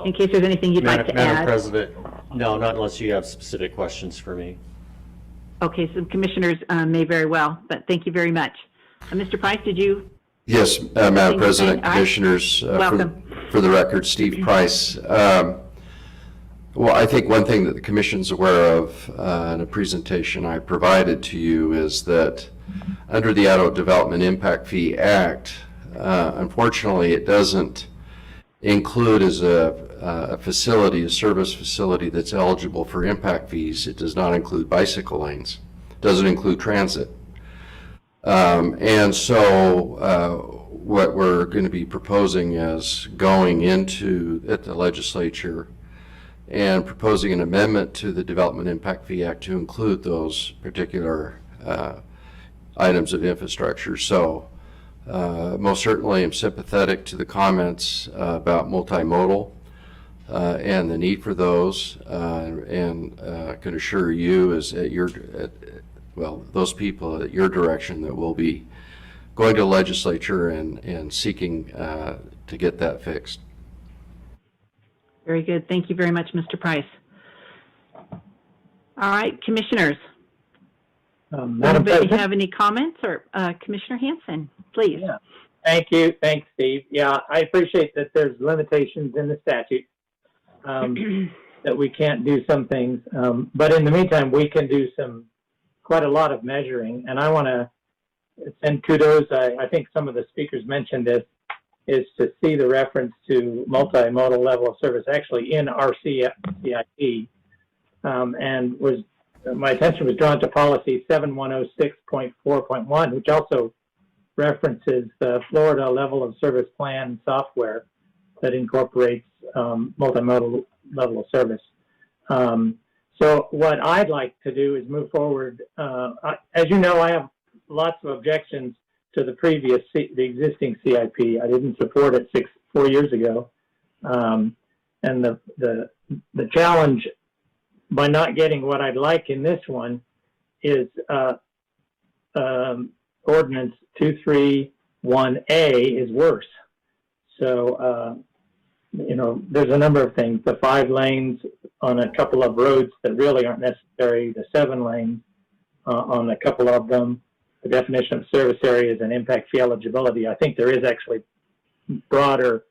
In case there's anything you'd like to add. Madam President, no, not unless you have specific questions for me. Okay, some commissioners may very well, but thank you very much. Mr. Price, did you? Yes, Madam President, Commissioners, welcome. For the record, Steve Price. Well, I think one thing that the Commission's aware of in a presentation I provided to you is that under the Idaho Development Impact Fee Act, unfortunately, it doesn't include as a facility, a service facility that's eligible for impact fees. It does not include bicycle lanes, doesn't include transit. And so what we're going to be proposing is going into at the legislature and proposing an amendment to the Development Impact Fee Act to include those particular items of infrastructure. So most certainly I'm sympathetic to the comments about multimodal and the need for those, and can assure you those people at your direction that we'll be going to the legislature and seeking to get that fixed. Very good. Thank you very much, Mr. Price. All right, commissioners. Anybody have any comments? Or Commissioner Hanson, please. Yeah. Thank you. Thanks, Steve. Yeah, I appreciate that there's limitations in the statute, that we can't do some things. But in the meantime, we can do quite a lot of measuring. And I want to send kudos. I think some of the speakers mentioned this, is to see the reference to multimodal level of service actually in our CIP, and my attention was drawn to policy 7106.4.1, which also references the Florida level of service plan software that incorporates multimodal level of service. So what I'd like to do is move forward. As you know, I have lots of objections to the existing CIP. I didn't support it 4 years ago, and the challenge by not getting what I'd like in this one is Ordinance 231A is worse. So there's a number of things. The 5 lanes on a couple of roads that really aren't necessary. The 7 lanes on a couple of them. The definition of service areas and impact fee eligibility. I think there is actually broader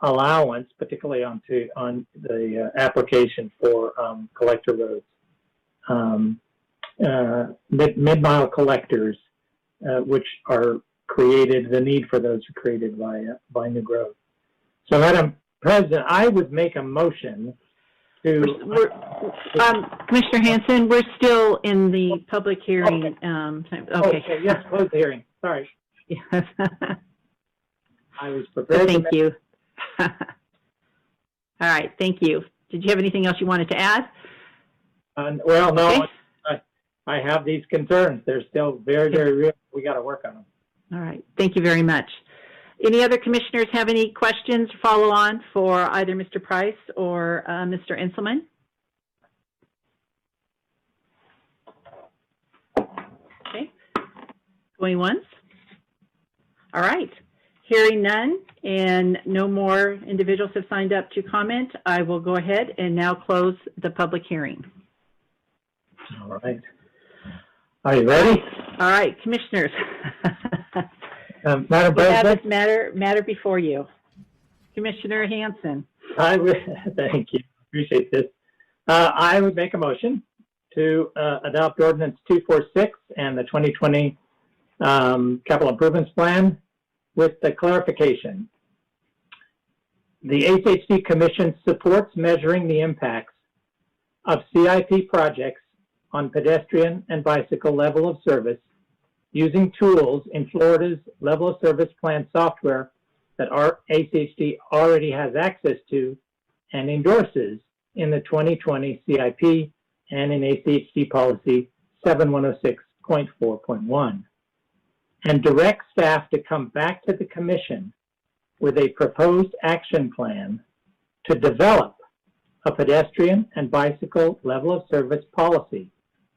allowance, particularly on the application for collector roads, mid-mile collectors, which are created. The need for those are created by new growth. So, Madam President, I would make a motion to. Commissioner Hanson, we're still in the public hearing. Okay. Yes, close the hearing. sorry. Yes. I was prepared. Thank you. All right, thank you. Did you have anything else you wanted to add? Well, no, Okay. I have these concerns. They're still very, very real. We got to work on them. All right, thank you very much. Any other commissioners have any questions or follow on for either Mr. Price or Mr. Inselman? Okay, going once. All right, hearing none and no more individuals have signed up to comment, I will go ahead and now close the public hearing. All right. Are you ready? All right, commissioners. Madam We have President? this matter before you. Commissioner Hanson. Thank you. Appreciate this. I would make a motion to adopt Ordinance 246 and the 2020 Capital Improvements Plan with the clarification. The HHD Commission supports measuring the impacts of CIP projects on pedestrian and bicycle level of service using tools in Florida's level of service plan software that our HHD already has access to and endorses in the 2020 CIP and in HHD policy 7106.4.1, and direct staff to come back to the Commission with a proposed action plan to develop a pedestrian and bicycle level of service policy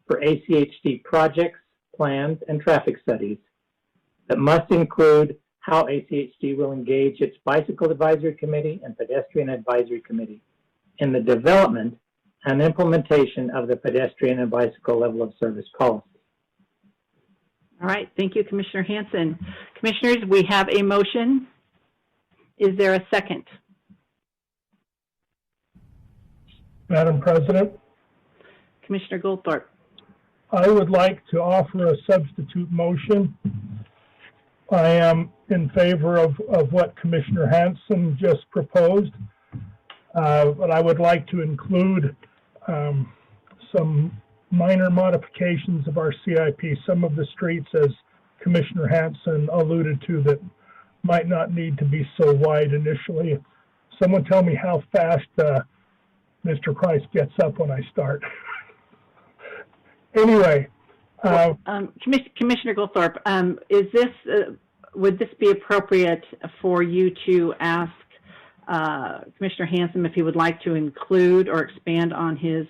for ACHD projects, plans, and traffic studies that must include how ACHD will engage its Bicycle Advisory Committee and Pedestrian Advisory Committee in the development and implementation of the pedestrian and bicycle level of service policy. All right, thank you, Commissioner Hanson. Commissioners, we have a motion. Is there a second? Madam President, Commissioner Goldthorpe. I would like to offer a substitute motion. I am in favor of what Commissioner Hanson just proposed, but I would like to include some minor modifications of our CIP. Some of the streets, as Commissioner Hanson alluded to, that might not need to be so wide initially. Someone tell me how fast Mr. Price gets up when I start. Anyway. Commissioner Goldthorpe, is this, would this be appropriate for you to ask Commissioner Hanson if he would like to include or expand on his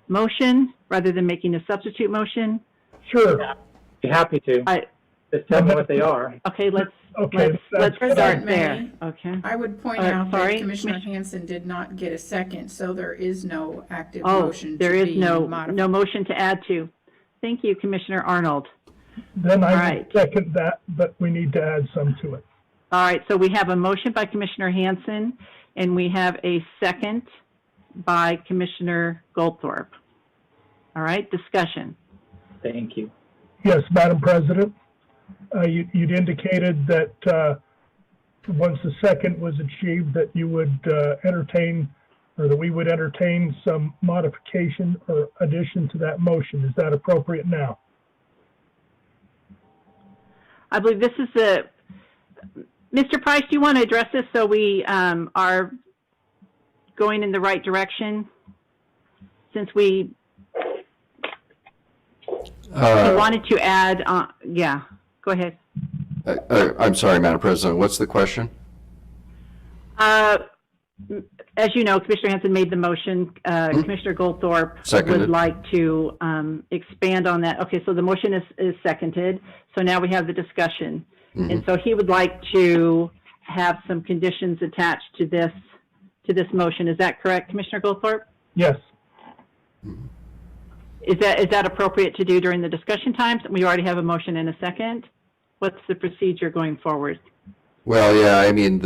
motion rather than making a substitute motion? Sure. Be happy to. Just tell me what they are. Okay, let's start President there. May, Okay. I would point out that Commissioner Hanson did not get a second, so there is no active motion there to is be no modified. motion to add to. Thank you, Commissioner Arnold. Then I All would second that, but we need to add some to it. All right, so we have a motion by Commissioner Hanson, and we have a second by Commissioner Goldthorpe. All right, discussion. Thank you. Yes, Madam President. You'd indicated that once the second was achieved, that you would entertain, or that we would entertain some modification or addition to that motion. Is that appropriate now? I believe this is the, Mr. Price, do you want to address this so we are going in the right direction? Since we wanted to add, yeah, go ahead. I'm sorry, Madam President, what's the question? As you know, Commissioner Hanson made the motion. Commissioner Goldthorpe Seconded. would like to expand on that. Okay, so the motion is seconded. So now we have the discussion. And so he would like to have some conditions attached to this motion. Is that correct, Commissioner Goldthorpe? Yes. Is that appropriate to do during the discussion times? We already have a motion and a second. What's the procedure going forward? Well, yeah, I mean,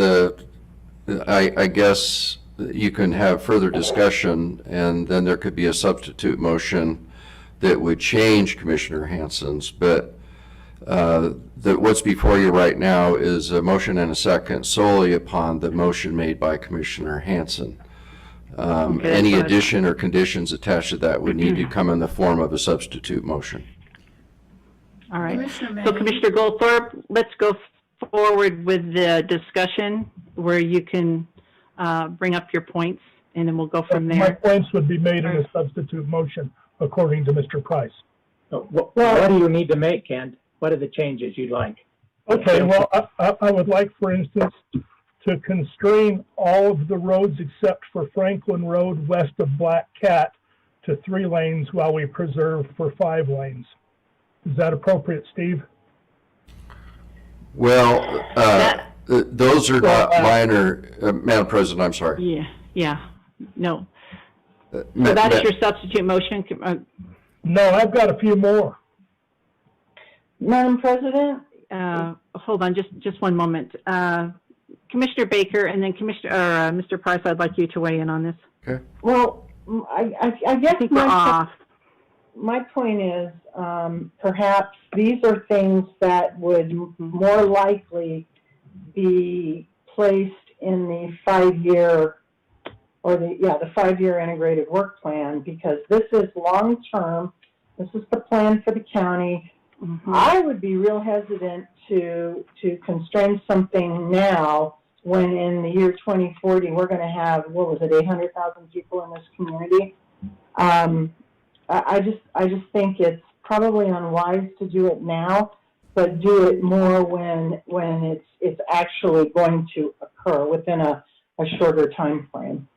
I guess you can have further discussion, and then there could be a substitute motion that would change Commissioner Hanson's, but what's before you right now is a motion and a second solely upon the motion made by Commissioner Hanson. Any addition or conditions attached to that would need to come in the form of a substitute motion. All right. Commissioner So May. Commissioner Goldthorpe, let's go forward with the discussion where you can bring up your points, and then we'll go from My there. points would be made in a substitute motion, according to Mr. Price. So what do you need to make, Kent? What are the changes you'd like? Okay, well, I would like, for instance, to constrain all of the roads except for Franklin Road west of Black Cat to 3 lanes while we preserve for 5 lanes. Is that appropriate, Steve? Well, those are not minor, Madam President, I'm sorry. Yeah, no. So Ma- that's ma- your substitute motion. No, I've got a few more. Madam President, Hold on, just one moment. Commissioner Baker, and then Mr. Price, I'd like you to weigh in on this. Okay. well, I guess I think we're off. my point is, perhaps these are things that would more likely be placed in the 5-year or the 5-year integrated work plan, because this is long-term. This is the plan for the county. I would be real hesitant to constrain something now when in the year 2040 we're going to have, 800,000 people in this community. I just think it's probably unwise to do it now, but do it more when it's actually going to occur within a shorter time frame.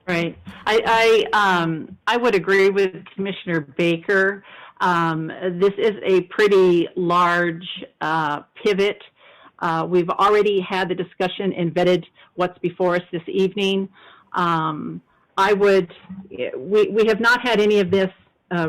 Right. I would agree with Commissioner Baker. This is a pretty large pivot. We've already had the discussion and vetted what's before us this evening. We have not had any of this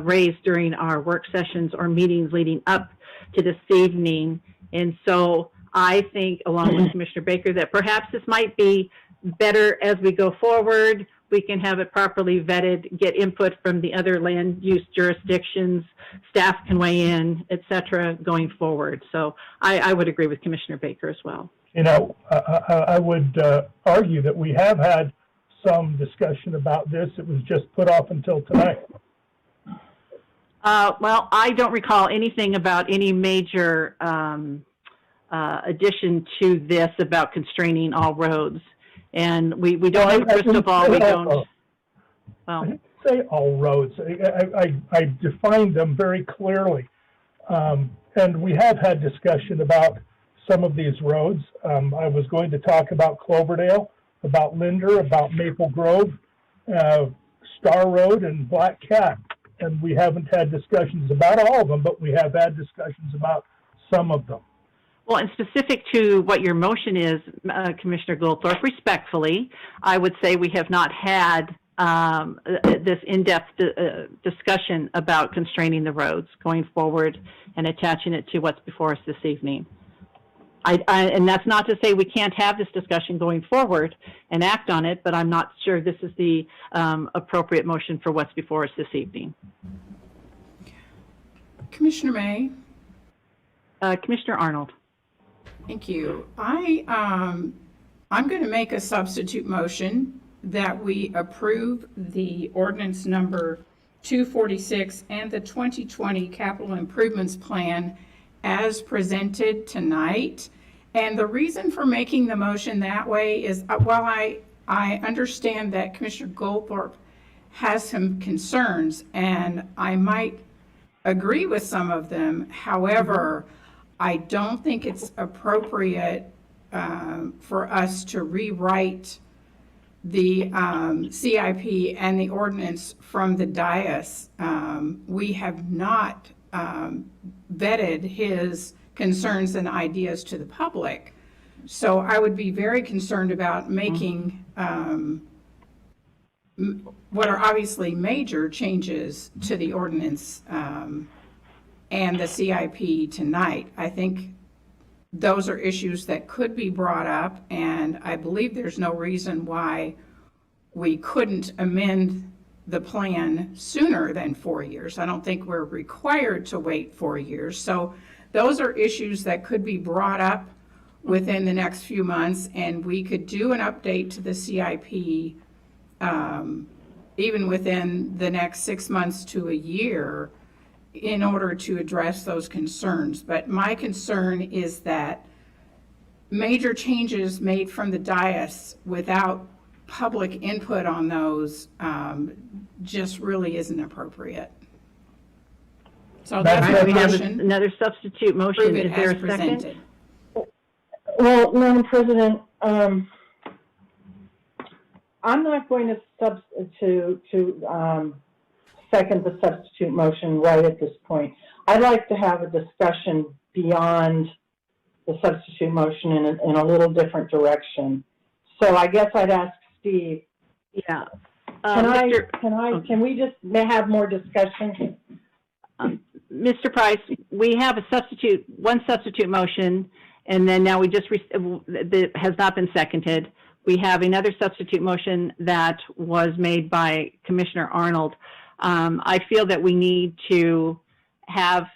raised during our work sessions or meetings leading up to this evening. And so I think, along with Commissioner Baker, that perhaps this might be better as we go forward. We can have it properly vetted, get input from the other land use jurisdictions, staff can weigh in, et cetera, going forward. So I would agree with Commissioner Baker as well. You know, I would argue that we have had some discussion about this. It was just put off until tonight. Well, I don't recall anything about any major addition to this about constraining all roads. And we don't have a crystal ball, we don't. Well, I didn't say all roads. I defined them very clearly. And we have had discussion about some of these roads. I was going to talk about Cloverdale, about Linder, about Maple Grove, Star Road, and Black Cat. And we haven't had discussions about all of them, but we have had discussions about some of them. well, and specific to what your motion is, Commissioner Goldthorpe, respectfully, I would say we have not had this in-depth discussion about constraining the roads going forward and attaching it to what's before us this evening. And that's not to say we can't have this discussion going forward and act on it, but I'm not sure this is the appropriate motion for what's before us this evening. Commissioner May? Commissioner Arnold. Thank you. I'm going to make a substitute motion that we approve the ordinance number 246 and the 2020 capital improvements plan as presented tonight. And the reason for making the motion that way is, while I understand that Commissioner Goldthorpe has some concerns, and I might agree with some of them. However, I don't think it's appropriate for us to rewrite the CIP and the ordinance from the dais. We have not vetted his concerns and ideas to the public. So I would be very concerned about making what are obviously major changes to the ordinance and the CIP tonight. I think those are issues that could be brought up, and I believe there's no reason why we couldn't amend the plan sooner than 4 years. I don't think we're required to wait 4 years. So those are issues that could be brought up within the next few months, and we could do an update to the CIP even within the next 6 months to a year in order to address those concerns. But my concern is that major changes made from the dais without public input on those just really isn't appropriate. So that's That's my We have motion. another substitute motion. Approve it Is there as a second? presented. Well, Madam President, I'm not going to second the substitute motion right at this point. I'd like to have a discussion beyond the substitute motion in a little different direction. So I guess I'd ask Steve, Yeah. can we just have more discussion? Mr. Price, we have one substitute motion, and then now we just, that has not been seconded. We have another substitute motion that was made by Commissioner Arnold. I feel that we need to have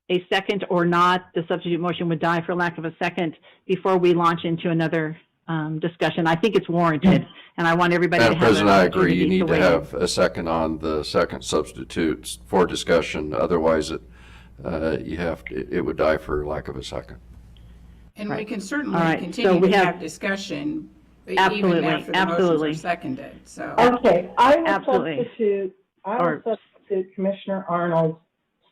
a second or not. The substitute motion would die for lack of a second before we launch into another discussion. I think it's warranted, and I want everybody to Madam have an President, I agree. opportunity You need to weigh in. have a second on the second substitute for discussion. Otherwise, it would die for lack of a second. And we Right. can certainly All right, so continue we to have- have discussion even Absolutely, after the absolutely. motions are seconded, so. Okay, I will Absolutely. substitute Commissioner Arnold's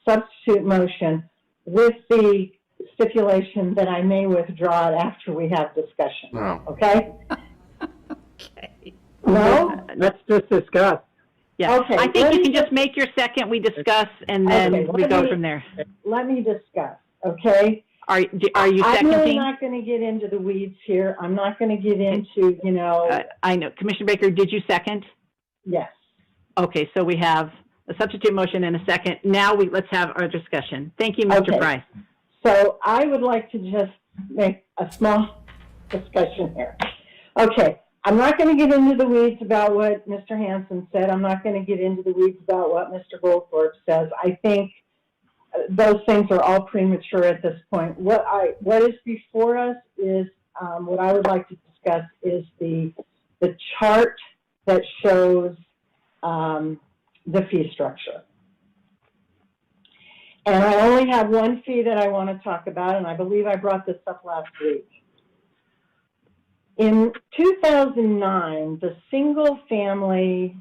substitute motion with the stipulation that I may withdraw it after we have discussion, No. okay? Okay. No? Let's just discuss. Yeah, Okay, I think let you me can just make your second, we discuss, and then Okay, we let go me- from there. Let me discuss, okay? Are you I'm really seconding? not going to get into the weeds here. I'm not going to get into, I know. Commissioner Baker, did you second? yes. Okay, so we have a substitute motion and a second. Now let's have our discussion. Thank you, Mr. Okay. Price. So I would like to just make a small discussion here. Okay, I'm not going to get into the weeds about what Mr. Hansen said. I'm not going to get into the weeds about what Mr. Goldthorpe says. I think those things are all premature at this point. What is before us is what I would like to discuss is the chart that shows the fee structure. And I only have one fee that I want to talk about, and I believe I brought this up last week. In 2009, the single-family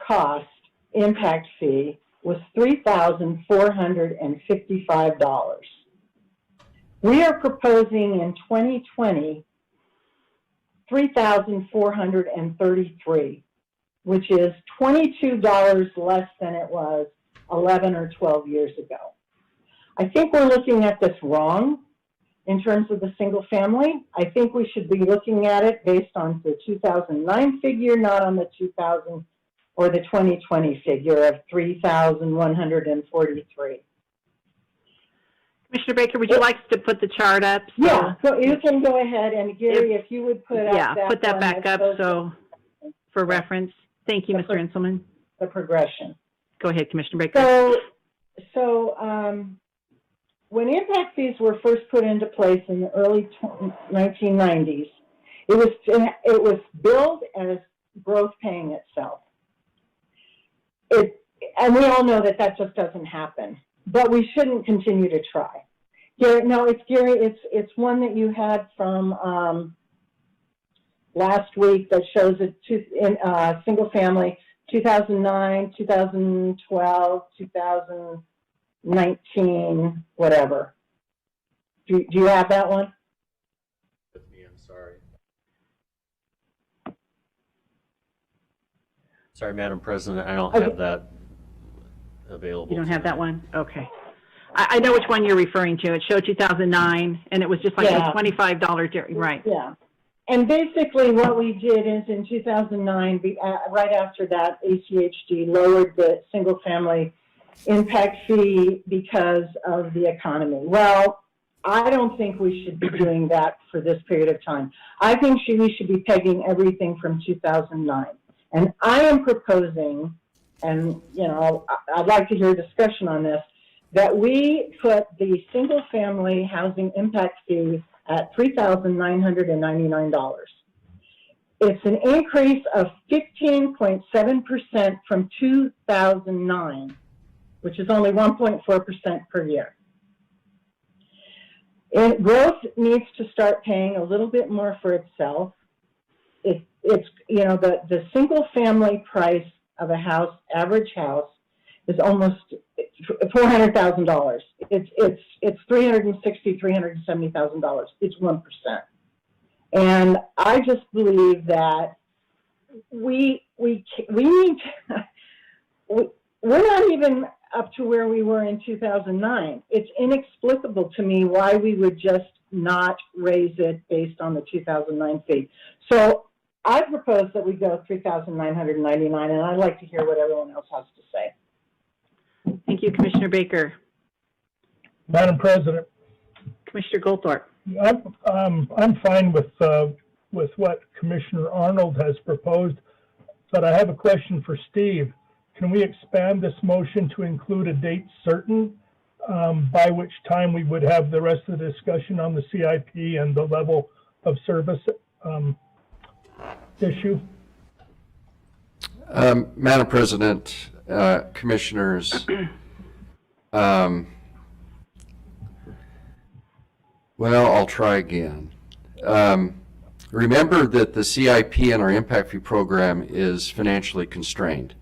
cost impact fee was $3,455. We are proposing in 2020 $3,433, which is $22 less than it was 11 or 12 years ago. I think we're looking at this wrong in terms of the single family. I think we should be looking at it based on the 2009 figure, not on the 2000 or the 2020 figure of 3,143. Commissioner Baker, would you like to put the chart up? Yeah, so you can go ahead, and Gary, if you would put up Put that one back that up shows for reference. Thank you, Mr. Inselman. the progression. Go ahead, Commissioner Baker. So when impact fees were first put into place in the early 1990s, it was billed as growth paying itself. And we all know that just doesn't happen, but we shouldn't continue to try. Gary, no, it's one that you had from last week that shows a single family 2009, 2012, 2019, whatever. Do you have that one? I'm sorry. Sorry, Madam President, I don't have that available. You don't have that one? Okay. I know which one you're referring to. It showed 2009, and it was just like Yeah. a $25, right? Yeah. And basically what we did is in 2009, right after that, ACHD lowered the single family impact fee because of the economy. Well, I don't think we should be doing that for this period of time. I think we should be pegging everything from 2009. And I am proposing, and I'd like to hear a discussion on this, that we put the single family housing impact fee at $3,999. It's an increase of 15.7% from 2009, which is only 1.4% per year. And growth needs to start paying a little bit more for itself. It's you know, the single family price of a house, average house, is almost $400,000. It's $370,000. It's 1%. And I just believe that we need to, we're not even up to where we were in 2009. It's inexplicable to me why we would just not raise it based on the 2009 fee. So I propose that we go $3,999, and I'd like to hear what everyone else has to say. Thank you, Commissioner Baker. Madam President, Commissioner Goldthorpe. I'm fine with what Commissioner Arnold has proposed, but I have a question for Steve. Can we expand this motion to include a date certain by which time we would have the rest of the discussion on the CIP and the level of service issue? Madam President, Commissioners, well, I'll try again. Remember that the CIP and our impact fee program is financially constrained.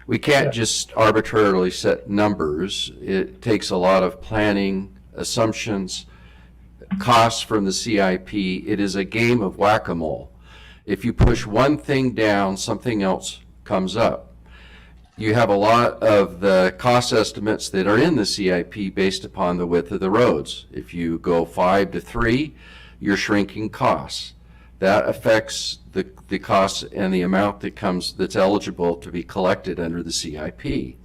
We can't just arbitrarily set numbers. It takes a lot of planning, assumptions, costs from the CIP. It is a game of whack-a-mole. If you push one thing down, something else comes up. You have a lot of the cost estimates that are in the CIP based upon the width of the roads. If you go 5 to 3, you're shrinking costs. That affects the costs and the amount that's eligible to be collected under the CIP.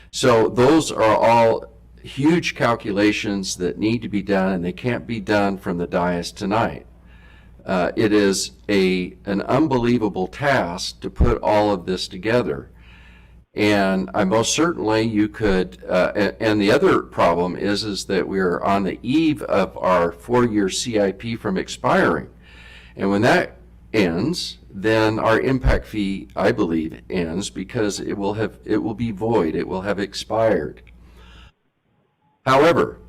So those are all huge calculations that need to be done, and they can't be done from the dais tonight. It is an unbelievable task to put all of this together. And most certainly you could, and the other problem is that we're on the eve of our 4-year CIP from expiring. And when that ends, then our impact fee, I believe, ends because it will be void. It will have expired. However,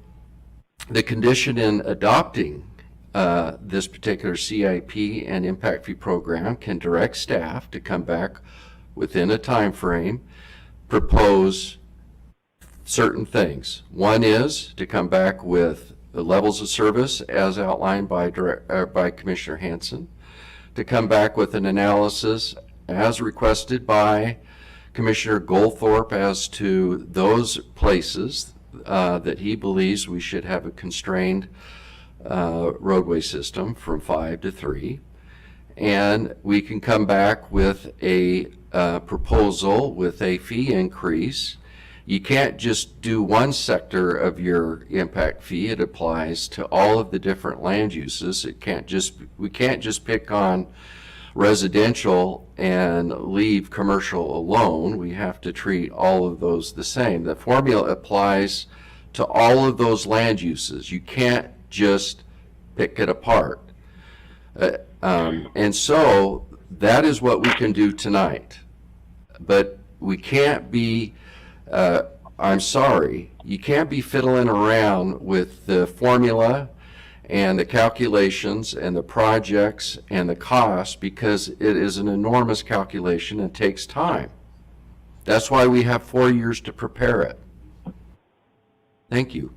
the condition in adopting this particular CIP and impact fee program can direct staff to come back within a time frame, propose certain things. One is to come back with the levels of service as outlined by Commissioner Hansen, to come back with an analysis as requested by Commissioner Goldthorpe as to those places that he believes we should have a constrained roadway system from 5 to 3. And we can come back with a proposal with a fee increase. You can't just do one sector of your impact fee. It applies to all of the different land uses. We can't just pick on residential and leave commercial alone. We have to treat all of those the same. The formula applies to all of those land uses. You can't just pick it apart. And so that is what we can do tonight. But we can't be, I'm sorry, you can't be fiddling around with the formula and the calculations and the projects and the costs, because it is an enormous calculation and takes time. That's why we have 4 years to prepare it. Thank you.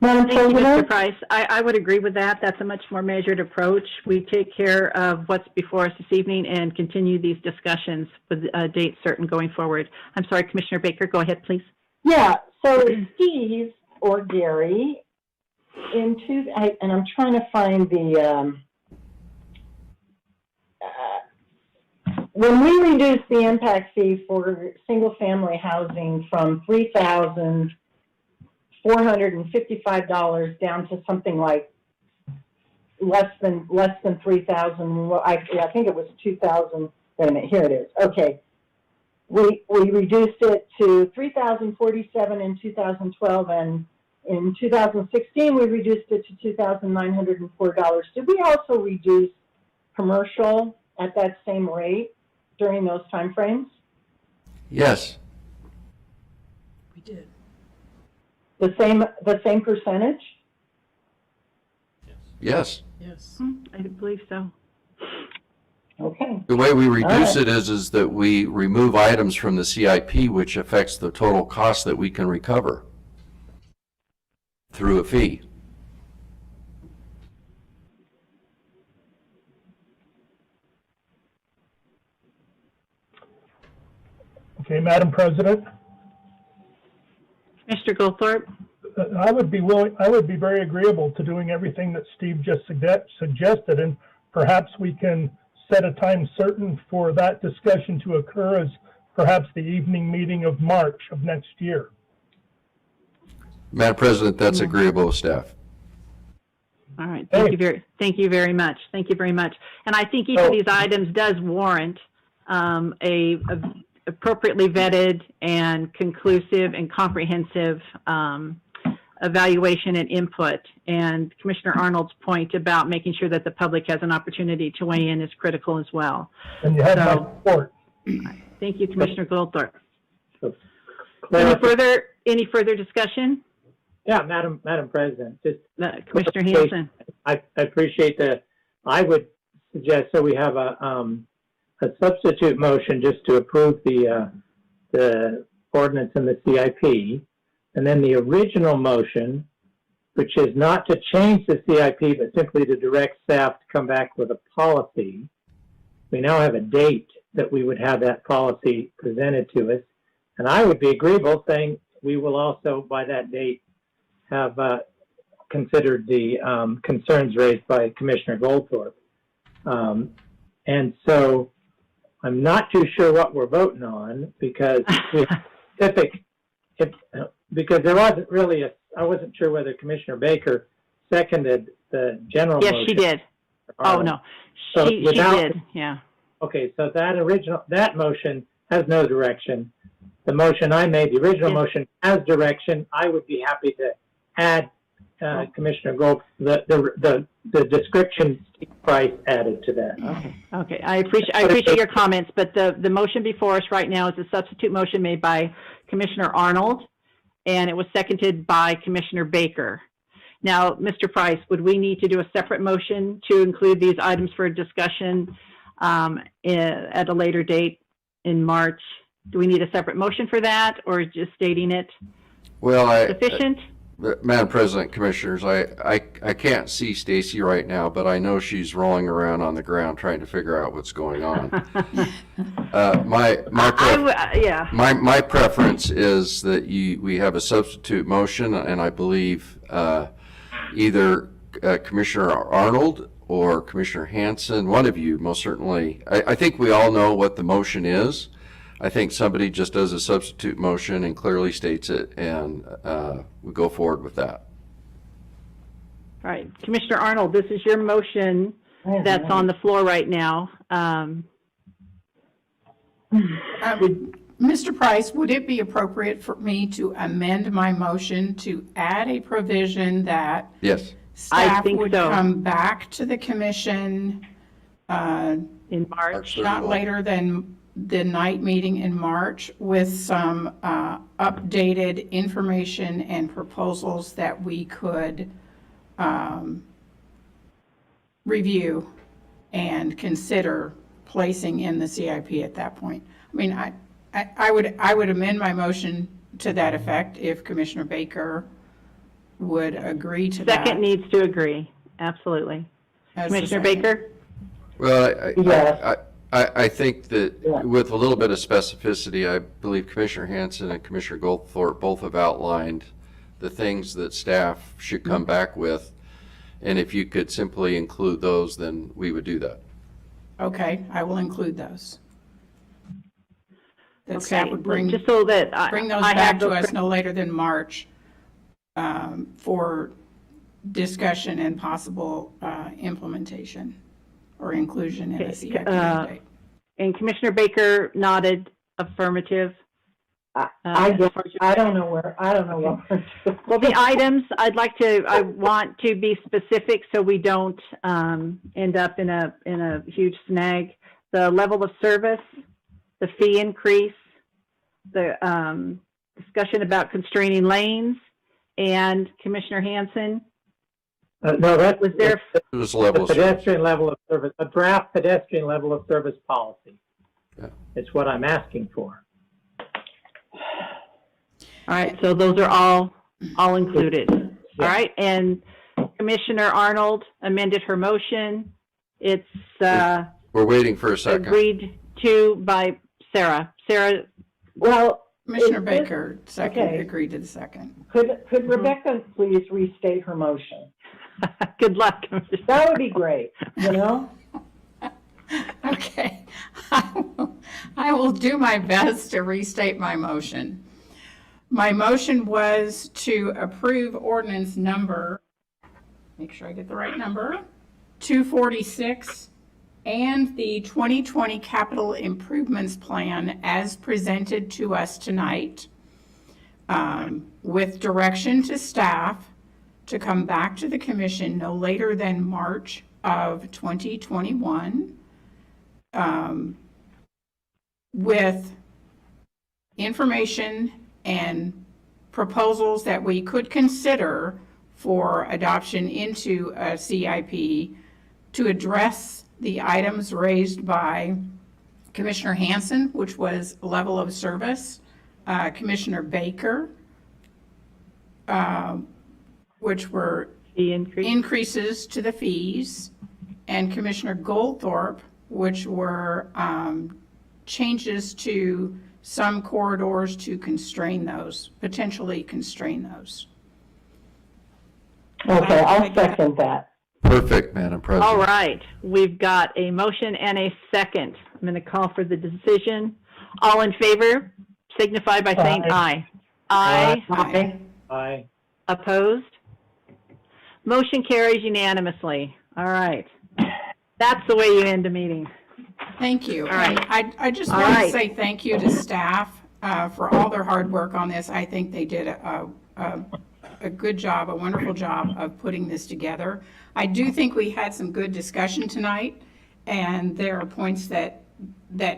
Madam Thank you, Mr. President? Price. I would agree with that. That's a much more measured approach. We take care of what's before us this evening and continue these discussions with a date certain going forward. I'm sorry, Commissioner Baker, go ahead, please. Yeah, so Steve or Gary, and I'm trying to find the, when we reduced the impact fee for single-family housing from $3,455 down to something like less than 3,000. I think it was 2,000. Wait a minute, here it is. Okay, we reduced it to 3,047 in 2012, and in 2016 we reduced it to $2,904. Did we also reduce commercial at that same rate during those time frames? Yes. We did. The same percentage? Yes. Yes. I believe so. Okay. The way we reduce right. it is that we remove items from the CIP, which affects the total cost that we can recover through a fee. Okay, Madam President, Mr. Goldthorpe? I would be very agreeable to doing everything that Steve just suggested, and perhaps we can set a time certain for that discussion to occur as perhaps the evening meeting of March of next year. Madam President, that's agreeable with staff. All right, thank you very much. Thank you very much. And I think each of these items does warrant a appropriately vetted and conclusive and comprehensive evaluation and input. And Commissioner Arnold's point about making sure that the public has an opportunity to weigh in is critical as well. And you have my support. Thank you, Commissioner Goldthorpe. Any further discussion? Yeah, Madam President, just Commissioner Hanson. I appreciate that. I would suggest so we have a substitute motion just to approve the ordinance and the CIP, and then the original motion, which is not to change the CIP, but simply to direct staff to come back with a policy. We now have a date that we would have that policy presented to us, and I would be agreeable saying we will also, by that date, have considered the concerns raised by Commissioner Goldthorpe. And so I'm not too sure what we're voting on because because there wasn't really I wasn't sure whether Commissioner Baker seconded the general motion. Yes, she did. Oh, no. She did, yeah. Okay, so that motion has no direction. The motion I made, the original motion, has direction. I would be happy to add Commissioner Gold, the description price added to that. Okay. I appreciate your comments, but the motion before us right now is a substitute motion made by Commissioner Arnold, and it was seconded by Commissioner Baker. Now, Mr. Price, would we need to do a separate motion to include these items for discussion at a later date in March? Do we need a separate motion for that, or just stating it sufficient? Madam President, Commissioners, I can't see Stacy right now, but I know she's rolling around on the ground trying to figure out what's going on. My preference is that we have a substitute motion, and I believe either Commissioner Arnold or Commissioner Hanson, one of you most certainly. I think we all know what the motion is. I think somebody just does a substitute motion and clearly states it, and we go forward with that. All right, Commissioner Arnold, this is your motion that's on the floor right now. Mr. Price, would it be appropriate for me to amend my motion to add a provision that yes, staff would come back to the commission in March, not later than the night meeting in March, with some updated information and proposals that we could review and consider placing in the CIP at that point? I mean, I would amend my motion to that effect if Commissioner Baker would agree to that. Second needs to agree, absolutely. Commissioner Baker? Well, I think that with a little bit of specificity, I believe Commissioner Hanson and Commissioner Goldthorpe both have outlined the things that staff should come back with. And if you could simply include those, then we would do that. Okay, I will include those. That staff would bring, just so that bring those back to us no later than March for discussion and possible implementation or inclusion in a CIP update. And Commissioner Baker nodded affirmative. I don't know what. Well, the items I want to be specific so we don't end up in a huge snag. The level of service, the fee increase, the discussion about constraining lanes, and Commissioner Hanson. No, that Was there? It was level of service. pedestrian level of service, a draft pedestrian level of service policy. Yeah. It's what I'm asking for. All right, so those are all included. All right, and Commissioner Arnold amended her motion. It's We're waiting for a second. agreed to by Sarah. Sarah, Well, Commissioner is this- Baker okay. agreed to the second. Could Rebecca please restate her motion? good luck, Commissioner. That would be great, you know? Okay, I will do my best to restate my motion. My motion was to approve ordinance number, make sure I get the right number, 246, and the 2020 capital improvements plan as presented to us tonight, with direction to staff to come back to the commission no later than March of 2021, with information and proposals that we could consider for adoption into a CIP to address the items raised by Commissioner Hanson, which was level of service, Commissioner Baker, which were The increase. increases to the fees, and Commissioner Goldthorpe, which were changes to some corridors to constrain those, potentially constrain those. Okay, I'll second that. Perfect, Madam President. All right, we've got a motion and a second. I'm going to call for the decision. All in favor, signify by saying aye. Aye. Aye. Aye. Opposed? Motion carries unanimously. All right. That's the way you end a meeting. Thank you. All right. I just All want to right. say thank you to staff for all their hard work on this. I think they did a good job, a wonderful job of putting this together. I do think we had some good discussion tonight, and there are points that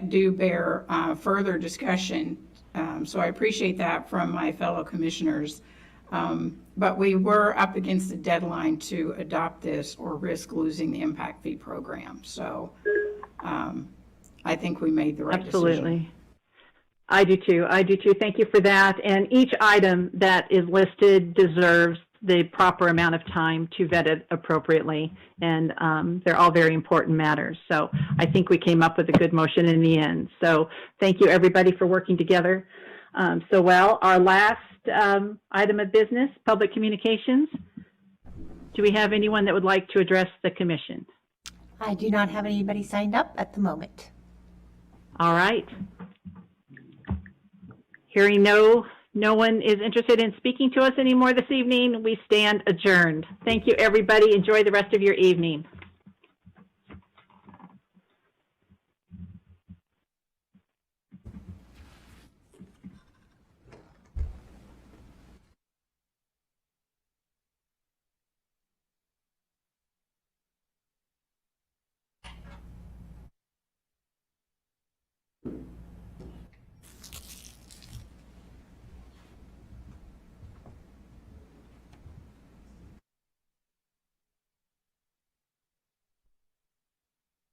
do bear further discussion. So I appreciate that from my fellow commissioners. But we were up against the deadline to adopt this or risk losing the impact fee program. So I think we made the right decision. Absolutely. I do too. I do too. Thank you for that. And each item that is listed deserves the proper amount of time to vet it appropriately. And they're all very important matters. So I think we came up with a good motion in the end. So thank you, everybody, for working together so well. Our last item of business, public communications. Do we have anyone that would like to address the commission? I do not have anybody signed up at the moment. All right. Hearing no one is interested in speaking to us anymore this evening, we stand adjourned. Thank you, everybody. Enjoy the rest of your evening.